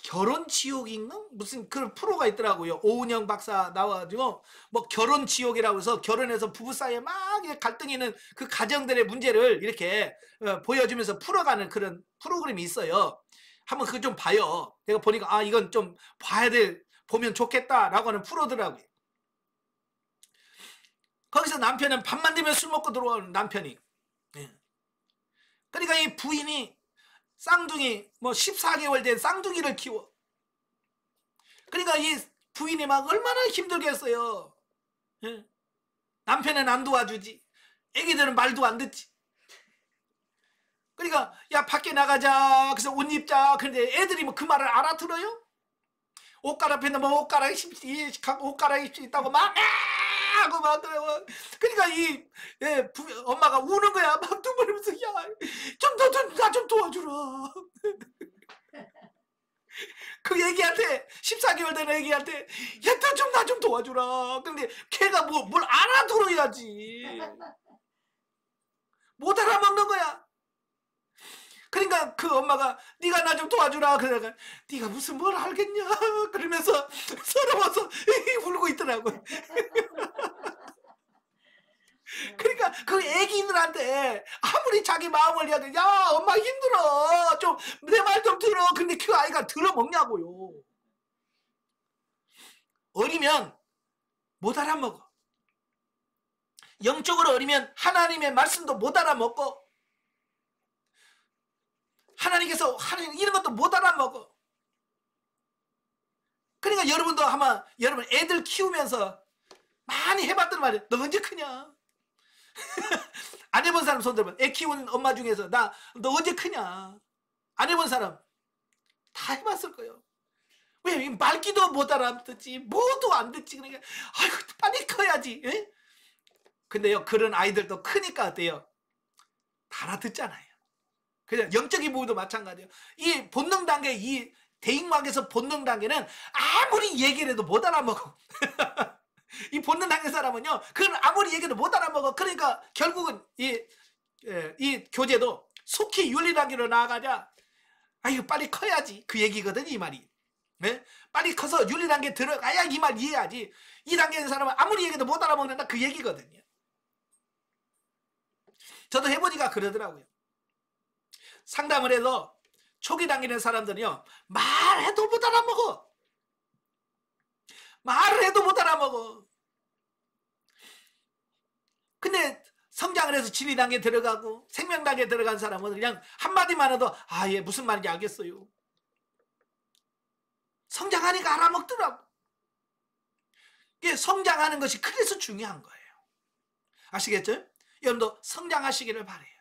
결혼지옥인가? 무슨 그런 프로가 있더라고요. 오은영 박사 나와가지고 뭐 결혼지옥이라고 해서 결혼해서 부부 사이에 막 갈등이 있는 그 가정들의 문제를 이렇게 보여주면서 풀어가는 그런 프로그램이 있어요. 한번 그거 좀 봐요. 내가 보니까 아 이건 좀 보면 좋겠다라고 하는 프로더라고요. 거기서 남편은 밤만 되면 술 먹고 들어오는 남편이. 그러니까 이 부인이 쌍둥이 뭐 14개월 된 쌍둥이를 키워. 그러니까 이 부인이 막 얼마나 힘들겠어요. 남편은 안 도와주지. 애기들은 말도 안 듣지. 그러니까 야 밖에 나가자. 그래서 옷 입자. 그런데 애들이 뭐 그 말을 알아들어요? 옷 갈아입는데 뭐 옷 갈아입 수 있다고 막 하고 막 그래요. 그러니까 이 엄마가 우는 거야. 막 눈물이면서 야 나 좀 도와주라. 그 애기한테 14개월 된 애기한테 야 나 좀 도와주라. 근데 걔가 뭘 알아들어야지. 못 알아먹는 거야. 그러니까 그 엄마가 네가 나 좀 도와주라. 그러다가 네가 무슨 뭘 알겠냐 그러면서 서러워서 울고 있더라고. 그러니까 그 애기들한테 아무리 자기 마음을 이야기해 야 엄마 힘들어 좀 내 말 좀 들어. 근데 그 아이가 들어먹냐고요. 어리면 못 알아먹어. 영적으로 어리면 하나님의 말씀도 못 알아먹고 하나님께서 하는 이런 것도 못 알아먹어. 그러니까 여러분도 아마 여러분 애들 키우면서 많이 해봤던 말이에요. 너 언제 크냐? 안 해본 사람 손 들어봐. 애 키우는 엄마 중에서 너 언제 크냐? 안 해본 사람 다 해봤을 거예요. 왜? 말기도 못 알아듣지, 뭐도 안 듣지. 그러니까 아이고 빨리 커야지. 에? 근데요, 그런 아이들도 크니까 어때요? 다 알아듣잖아요. 그냥 영적인 부분도 마찬가지예요. 이 본능 단계, 이 대인관계에서 본능 단계는 아무리 얘기를 해도 못 알아먹어. 이 본능 단계 사람은요, 그건 아무리 얘기해도 못 알아먹어. 그러니까 결국은 이 교제도 속히 윤리 단계로 나아가자. 아이고 빨리 커야지, 그 얘기거든 이 말이. 네? 빨리 커서 윤리 단계 들어가야 이 말 이해하지. 이 단계의 사람은 아무리 얘기해도 못 알아먹는다, 그 얘기거든요. 저도 해보니까 그러더라고요. 상담을 해서 초기 단계의 사람들은요, 말해도 못 알아먹어. 말을 해도 못 알아먹어. 근데 성장을 해서 진리 단계에 들어가고 생명 단계에 들어간 사람은 그냥 한마디만 해도 아, 예, 무슨 말인지 알겠어요. 성장하니까 알아먹더라고. 이게 성장하는 것이 그래서 중요한 거예요. 아시겠죠? 여러분도 성장하시기를 바라요.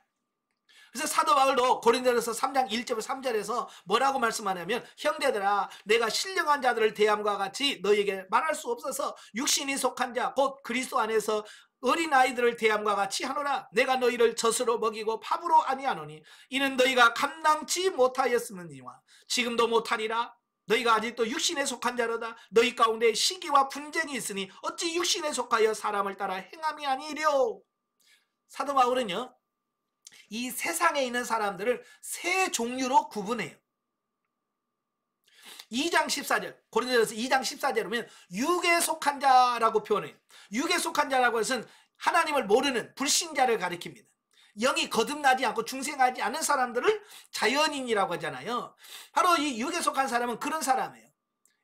그래서 사도 바울도 고린도전서 3장 1절 3절에서 뭐라고 말씀하냐면, 형제들아, 내가 신령한 자들을 대함과 같이 너희에게 말할 수 없어서 육신이 속한 자 곧 그리스도 안에서 어린아이들을 대함과 같이 하노라. 내가 너희를 젖으로 먹이고 밥으로 아니하노니 이는 너희가 감당치 못하였음이니와 지금도 못하리라. 너희가 아직도 육신에 속한 자로다. 너희 가운데 시기와 분쟁이 있으니 어찌 육신에 속하여 사람을 따라 행함이 아니려. 사도 바울은요, 이 세상에 있는 사람들을 세 종류로 구분해요. 2장 14절, 고린도전서 2장 14절에 보면 육에 속한 자라고 표현해요. 육에 속한 자라고 해서는 하나님을 모르는 불신자를 가리킵니다. 영이 거듭나지 않고 중생하지 않은 사람들을 자연인이라고 하잖아요. 바로 이 육에 속한 사람은 그런 사람이에요.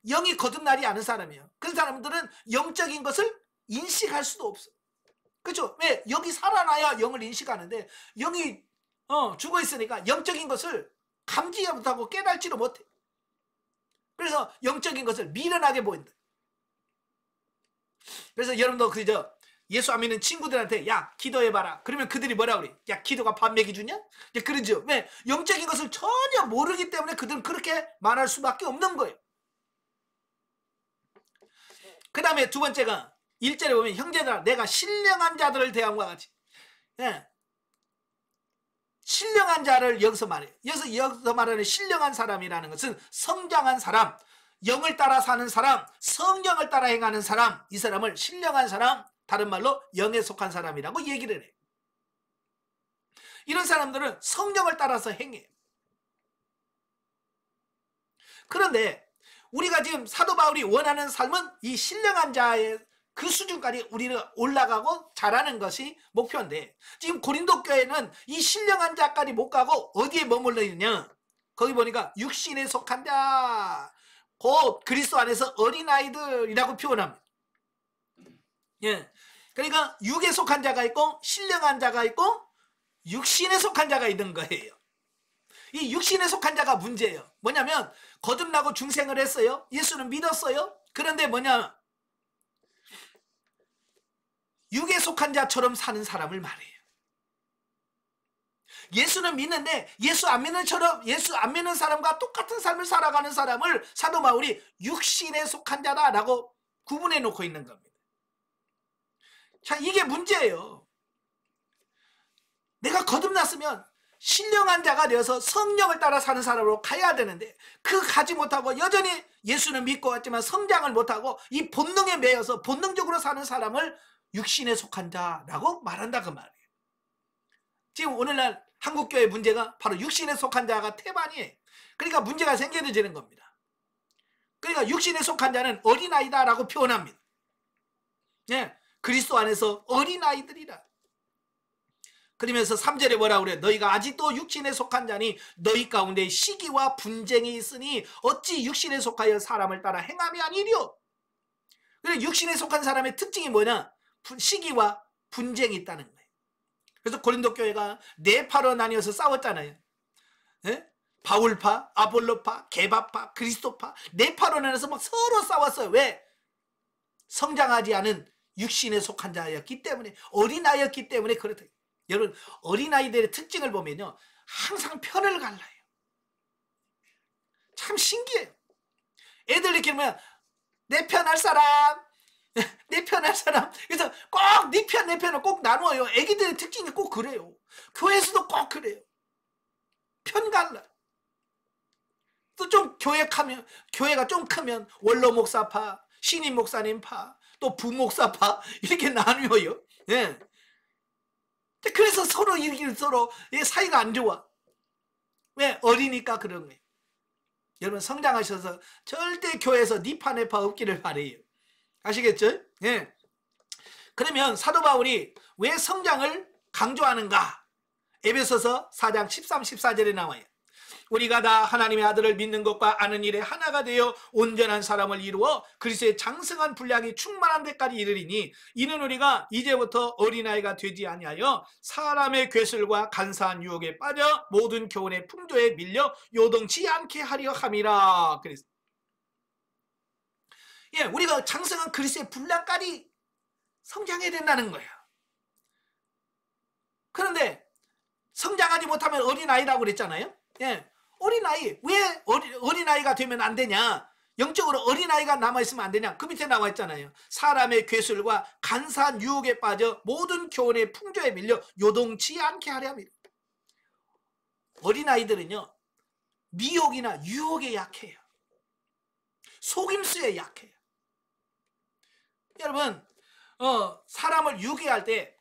영이 거듭나지 않은 사람이에요. 그런 사람들은 영적인 것을 인식할 수도 없어요. 그렇죠? 왜? 영이 살아나야 영을 인식하는데 영이 죽어 있으니까 영적인 것을 감지 못하고 깨달지도 못해. 그래서 영적인 것을 미련하게 보인다. 그래서 여러분도 그저 예수 안 믿는 친구들한테 야 기도해봐라. 그러면 그들이 뭐라 그래? 야 기도가 밥 먹여주냐? 그러죠. 왜? 영적인 것을 전혀 모르기 때문에 그들은 그렇게 말할 수밖에 없는 거예요. 그 다음에 두 번째가 1절에 보면 형제들아 내가 신령한 자들을 대함과 같이. 예. 신령한 자를 여기서 말해요. 여기서 말하는 신령한 사람이라는 것은 성장한 사람, 영을 따라 사는 사람, 성령을 따라 행하는 사람, 이 사람을 신령한 사람, 다른 말로 영에 속한 사람이라고 얘기를 해요. 이런 사람들은 성령을 따라서 행해요. 그런데 우리가 지금 사도 바울이 원하는 삶은 이 신령한 자의 그 수준까지 우리는 올라가고 자라는 것이 목표인데, 지금 고린도 교회는 이 신령한 자까지 못 가고 어디에 머물러 있느냐? 거기 보니까 육신에 속한 자, 곧 그리스도 안에서 어린아이들이라고 표현합니다. 예. 그러니까 육에 속한 자가 있고 신령한 자가 있고 육신에 속한 자가 있는 거예요. 이 육신에 속한 자가 문제예요. 뭐냐면 거듭나고 중생을 했어요. 예수는 믿었어요. 그런데 뭐냐? 육에 속한 자처럼 사는 사람을 말해요. 예수는 믿는데 예수 안 믿는 사람과 똑같은 삶을 살아가는 사람을 사도 바울이 육신에 속한 자다라고 구분해 놓고 있는 겁니다. 자, 이게 문제예요. 내가 거듭났으면 신령한 자가 되어서 성령을 따라 사는 사람으로 가야 되는데 그 가지 못하고 여전히 예수는 믿고 왔지만 성장을 못하고 이 본능에 매여서 본능적으로 사는 사람을 육신에 속한 자라고 말한다 그 말이에요. 지금 오늘날 한국교회 문제가 바로 육신에 속한 자가 태반이에요. 그러니까 문제가 생겨지는 겁니다. 그러니까 육신에 속한 자는 어린아이다라고 표현합니다. 네, 그리스도 안에서 어린아이들이라. 그러면서 3절에 뭐라고 그래요? 너희가 아직도 육신에 속한 자니 너희 가운데 시기와 분쟁이 있으니 어찌 육신에 속하여 사람을 따라 행함이 아니려. 그래서 육신에 속한 사람의 특징이 뭐냐? 시기와 분쟁이 있다는 거예요. 그래서 고린도 교회가 네 파로 나뉘어서 싸웠잖아요. 네? 바울파, 아볼로파, 게바파, 그리스도파 네 파로 나눠서 막 서로 싸웠어요. 왜? 성장하지 않은 육신에 속한 자였기 때문에, 어린아이였기 때문에 그렇다. 여러분, 어린아이들의 특징을 보면요, 항상 편을 갈라요. 참 신기해요. 애들 이렇게 보면 내 편 할 사람, 내 편 할 사람. 그래서 꼭 네 편, 내 편을 꼭 나누어요. 애기들의 특징이 꼭 그래요. 교회에서도 꼭 그래요. 편 갈라. 또 좀 교회가 좀 크면 원로 목사파, 신임 목사님파, 또 부목사파 이렇게 나뉘어요. 예. 그래서 서로 사이가 안 좋아. 왜? 어리니까 그런 거예요. 여러분, 성장하셔서 절대 교회에서 니파 내파 없기를 바래요. 아시겠죠? 예. 그러면 사도 바울이 왜 성장을 강조하는가? 에베소서 4장 13, 14절에 나와요. 우리가 다 하나님의 아들을 믿는 것과 아는 일에 하나가 되어 온전한 사람을 이루어 그리스도의 장성한 분량이 충만한 데까지 이르리니, 이는 우리가 이제부터 어린아이가 되지 아니하여 사람의 괴술과 간사한 유혹에 빠져 모든 교훈의 풍조에 밀려 요동치 않게 하려 함이라. 그래서 예, 우리가 장성한 그리스도의 분량까지 성장해야 된다는 거예요. 그런데 성장하지 못하면 어린아이라고 그랬잖아요. 예. 어린아이, 왜 어린아이가 되면 안 되냐? 영적으로 어린아이가 남아있으면 안 되냐? 그 밑에 나와 있잖아요. 사람의 괴술과 간사한 유혹에 빠져 모든 교훈의 풍조에 밀려 요동치 않게 하려 합니다. 어린아이들은요, 미혹이나 유혹에 약해요. 속임수에 약해요. 여러분, 사람을 유괴할 때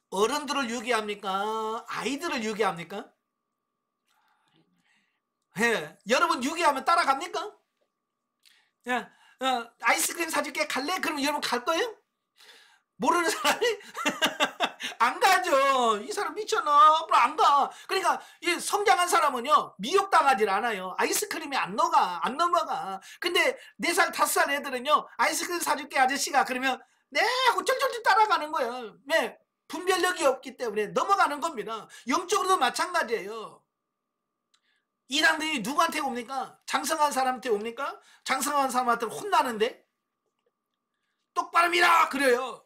어른들을 유괴합니까? 아이들을 유괴합니까? 예, 여러분 유괴하면 따라갑니까? 예, 아이스크림 사줄게, 갈래? 그러면 여러분 갈 거예요? 모르는 사람이? 안 가죠. 이 사람 미쳤나? 안 가. 그러니까 이 성장한 사람은요, 미혹당하질 않아요. 아이스크림이 안 넘어가. 근데 4살, 5살 애들은요, 아이스크림 사줄게 아저씨가 그러면 네 하고 쩔쩔쩔 따라가는 거예요. 왜? 분별력이 없기 때문에 넘어가는 겁니다. 영적으로도 마찬가지예요. 이단들이 누구한테 옵니까? 장성한 사람한테 옵니까? 장성한 사람한테는 혼나는데 똑바로 미라 그래요.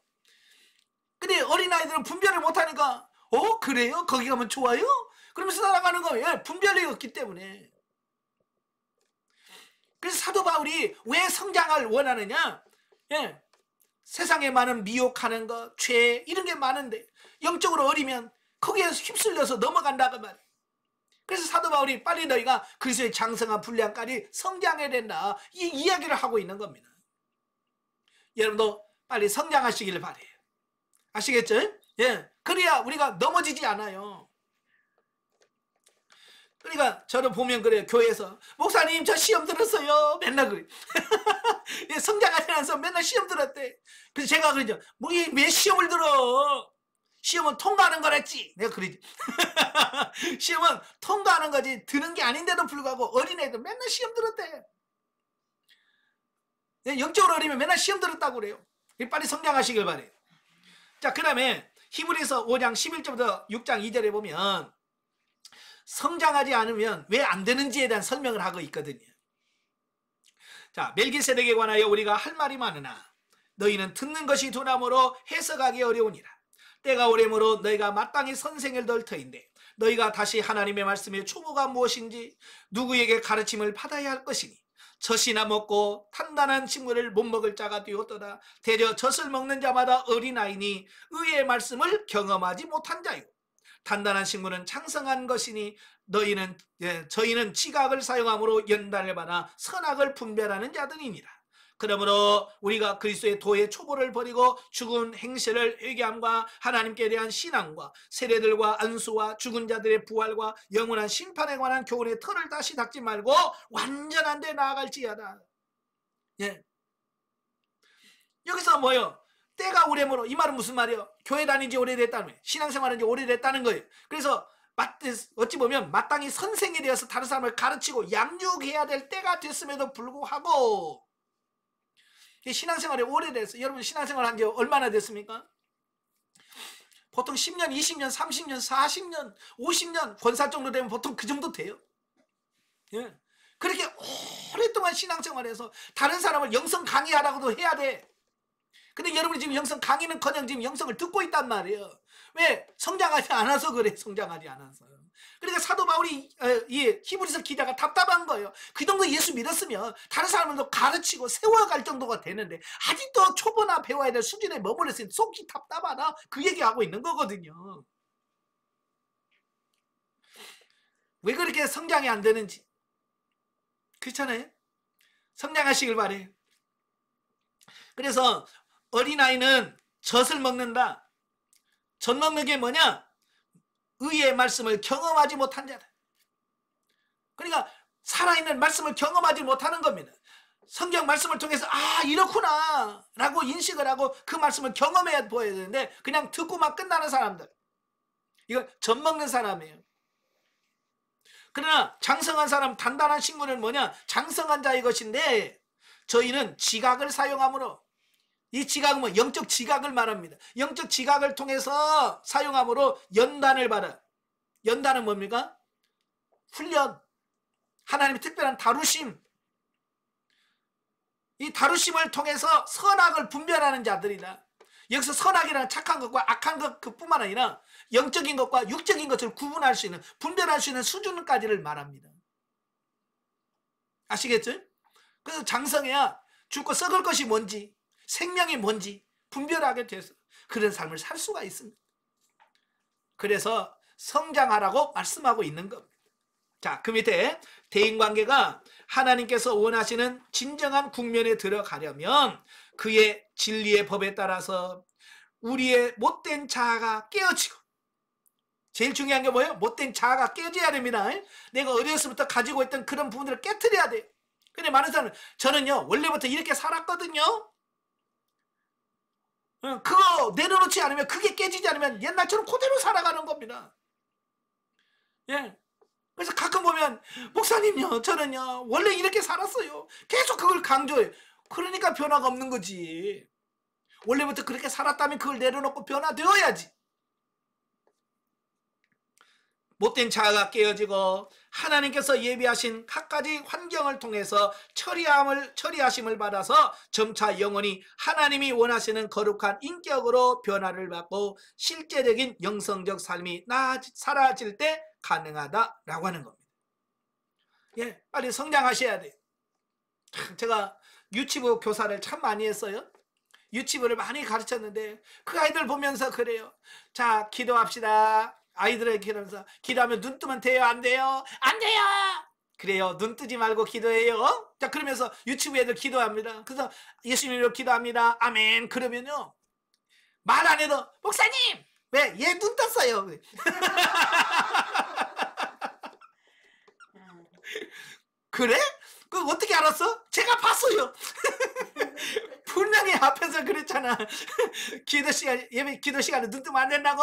근데 어린아이들은 분별을 못하니까 그래요? 거기 가면 좋아요? 그러면서 살아가는 거예요. 분별력이 없기 때문에. 그래서 사도 바울이 왜 성장을 원하느냐? 예, 세상에 많은 미혹하는 것, 죄 이런 게 많은데 영적으로 어리면 거기에 휩쓸려서 넘어간다고 말이에요. 그래서 사도 바울이 빨리 너희가 그리스도의 장성한 분량까지 성장해야 된다, 이 이야기를 하고 있는 겁니다. 여러분도 빨리 성장하시기를 바래요. 아시겠죠? 예, 그래야 우리가 넘어지지 않아요. 그러니까 저를 보면 그래요. 교회에서 목사님 저 시험 들었어요. 맨날 그래. 예, 성장하지 않아서 맨날 시험 들었대. 그래서 제가 그러죠. 왜 시험을 들어? 시험은 통과하는 거랬지. 내가 그러지. 시험은 통과하는 거지 드는 게 아닌데도 불구하고 어린애들 맨날 시험 들었대. 영적으로 어리면 맨날 시험 들었다고 그래요. 빨리 성장하시길 바래요. 자, 그 다음에 히브리서 5장 11절부터 6장 2절에 보면 성장하지 않으면 왜 안 되는지에 대한 설명을 하고 있거든요. 자, 멜기세덱에 관하여 우리가 할 말이 많으나 너희는 듣는 것이 두나무로 해석하기 어려우니라. 때가 오래므로 너희가 마땅히 선생을 덜 터인데 너희가 다시 하나님의 말씀의 초보가 무엇인지 누구에게 가르침을 받아야 할 것이니 젖이나 먹고 탄단한 식물을 못 먹을 자가 되었도다. 대저 젖을 먹는 자마다 어린아이니 의의 말씀을 경험하지 못한 자요. 단단한 식물은 창성한 것이니 저희는 지각을 사용함으로 연단을 받아 선악을 분별하는 자들이니라. 그러므로 우리가 그리스도의 도의 초보를 버리고 죽은 행실을 회개함과 하나님께 대한 신앙과 세례들과 안수와 죽은 자들의 부활과 영원한 심판에 관한 교훈의 털을 다시 닦지 말고 완전한 데 나아갈지어다. 예. 여기서 뭐요? 때가 오래므로, 이 말은 무슨 말이에요? 교회 다닌 지 오래됐다는 거예요. 신앙생활한 지 오래됐다는 거예요. 그래서 어찌 보면 마땅히 선생이 되어서 다른 사람을 가르치고 양육해야 될 때가 됐음에도 불구하고 신앙생활이 오래됐어요. 여러분 신앙생활 한 지 얼마나 됐습니까? 보통 10년, 20년, 30년, 40년, 50년 권사 정도 되면 보통 그 정도 돼요. 예. 그렇게 오랫동안 신앙생활해서 다른 사람을 영성 강의하라고도 해야 돼. 근데 여러분이 지금 영성 강의는커녕 지금 영성을 듣고 있단 말이에요. 왜? 성장하지 않아서 그래. 성장하지 않아서. 그러니까 사도 바울이 이 히브리서 기자가 답답한 거예요. 그 정도 예수 믿었으면 다른 사람들도 가르치고 세워갈 정도가 되는데 아직도 초보나 배워야 될 수준에 머물렀으니 속이 답답하다. 그 얘기하고 있는 거거든요. 왜 그렇게 성장이 안 되는지. 그렇잖아요. 성장하시길 바래요. 그래서 어린아이는 젖을 먹는다. 젖 먹는 게 뭐냐? 의의 말씀을 경험하지 못한 자다. 그러니까 살아있는 말씀을 경험하지 못하는 겁니다. 성경 말씀을 통해서 아 이렇구나 라고 인식을 하고 그 말씀을 경험해야 보여야 되는데 그냥 듣고만 끝나는 사람들. 이건 젖 먹는 사람이에요. 그러나 장성한 사람, 단단한 식물은 뭐냐? 장성한 자의 것인데 저희는 지각을 사용함으로, 이 지각은 뭐 영적 지각을 말합니다. 영적 지각을 통해서 사용함으로 연단을 받아. 연단은 뭡니까? 훈련, 하나님의 특별한 다루심. 이 다루심을 통해서 선악을 분별하는 자들이다. 여기서 선악이라는 착한 것과 악한 것 그뿐만 아니라 영적인 것과 육적인 것을 구분할 수 있는, 분별할 수 있는 수준까지를 말합니다. 아시겠죠? 그래서 장성해야 죽고 썩을 것이 뭔지, 생명이 뭔지 분별하게 돼서 그런 삶을 살 수가 있습니다. 그래서 성장하라고 말씀하고 있는 겁니다. 자, 그 밑에 대인관계가 하나님께서 원하시는 진정한 국면에 들어가려면 그의 진리의 법에 따라서 우리의 못된 자아가 깨어지고, 제일 중요한 게 뭐예요? 못된 자아가 깨져야 됩니다. 내가 어려서부터 가지고 있던 그런 부분들을 깨트려야 돼요. 근데 많은 사람은 저는요 원래부터 이렇게 살았거든요. 그거 내려놓지 않으면, 그게 깨지지 않으면 옛날처럼 그대로 살아가는 겁니다. 예. 그래서 가끔 보면 목사님요 저는요 원래 이렇게 살았어요. 계속 그걸 강조해요. 그러니까 변화가 없는 거지. 원래부터 그렇게 살았다면 그걸 내려놓고 변화되어야지. 못된 자아가 깨어지고 하나님께서 예비하신 각가지 환경을 통해서 처리하심을 받아서 점차 영혼이 하나님이 원하시는 거룩한 인격으로 변화를 받고 실제적인 영성적 삶이 사라질 때 가능하다라고 하는 겁니다. 예, 빨리 성장하셔야 돼요. 제가 유치부 교사를 참 많이 했어요. 유치부를 많이 가르쳤는데 그 아이들 보면서 그래요. 자, 기도합시다. 아이들에게 기도하면서 기도하면 눈 뜨면 돼요? 안 돼요? 안 돼요! 그래요. 눈 뜨지 말고 기도해요. 자, 그러면서 유치부 애들 기도합니다. 그래서 예수님으로 기도합니다. 아멘. 그러면요. 말 안 해도 목사님! 왜? 얘 눈 떴어요. 그래? 그 어떻게 알았어? 제가 봤어요. 분명히 앞에서 그랬잖아. 예배 기도 시간에 눈 뜨면 안 된다고.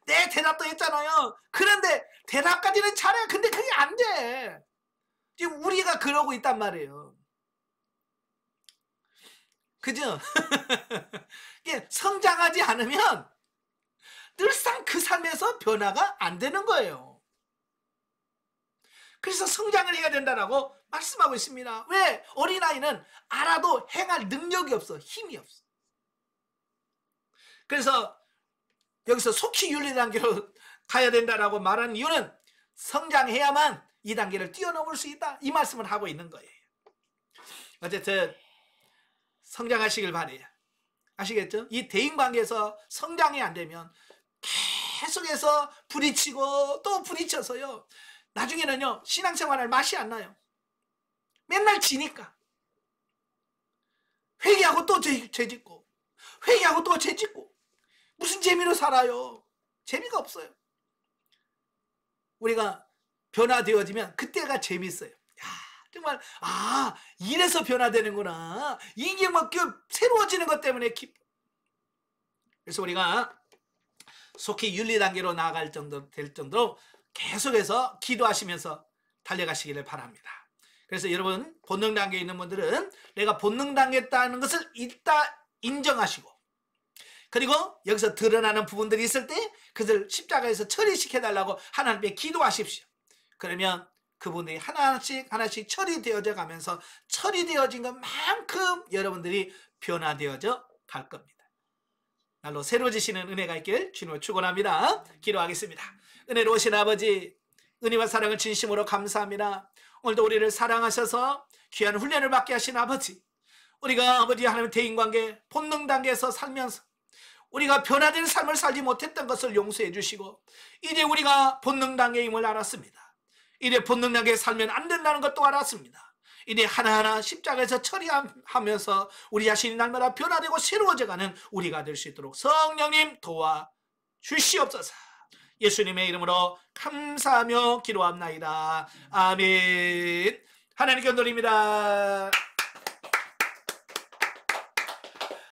내 대답도 했잖아요. 그런데 대답까지는 잘해. 근데 그게 안 돼. 지금 우리가 그러고 있단 말이에요. 그죠? 이게 성장하지 않으면 늘상 그 삶에서 변화가 안 되는 거예요. 그래서 성장을 해야 된다라고 말씀하고 있습니다. 왜? 어린아이는 알아도 행할 능력이 없어. 힘이 없어. 그래서 여기서 속히 윤리 단계로 가야 된다라고 말하는 이유는 성장해야만 이 단계를 뛰어넘을 수 있다. 이 말씀을 하고 있는 거예요. 어쨌든 성장하시길 바래요. 아시겠죠? 이 대인관계에서 성장이 안 되면 계속해서 부딪히고 또 부딪혀서요. 나중에는요 신앙생활할 맛이 안 나요. 맨날 지니까. 회개하고 또 죄짓고 회개하고 또 죄짓고 무슨 재미로 살아요. 재미가 없어요. 우리가 변화되어지면 그때가 재밌어요. 야, 정말 이래서 변화되는구나. 이게 막 새로워지는 것 때문에 기뻐. 그래서 우리가 속히 윤리 단계로 나아갈 정도 될 정도로 계속해서 기도하시면서 달려가시기를 바랍니다. 그래서 여러분 본능 단계에 있는 분들은 내가 본능 단계에 있다는 것을 일단 인정하시고, 그리고 여기서 드러나는 부분들이 있을 때 그들 십자가에서 처리시켜달라고 하나님께 기도하십시오. 그러면 그분들이 하나씩 처리되어져 가면서 처리되어진 것만큼 여러분들이 변화되어져 갈 겁니다. 날로 새로워지시는 은혜가 있길 주님을 축원합니다. 기도하겠습니다. 은혜로우신 아버지, 은혜와 사랑을 진심으로 감사합니다. 오늘도 우리를 사랑하셔서 귀한 훈련을 받게 하신 아버지, 우리가 아버지 하나님 대인관계 본능 단계에서 살면서 우리가 변화된 삶을 살지 못했던 것을 용서해 주시고, 이제 우리가 본능 단계임을 알았습니다. 이제 본능 단계에 살면 안 된다는 것도 알았습니다. 이제 하나하나 십자가에서 처리하면서 우리 자신이 날마다 변화되고 새로워져가는 우리가 될 수 있도록 성령님 도와주시옵소서. 예수님의 이름으로 감사하며 기도합나이다. 아멘. 하나님께 드립니다.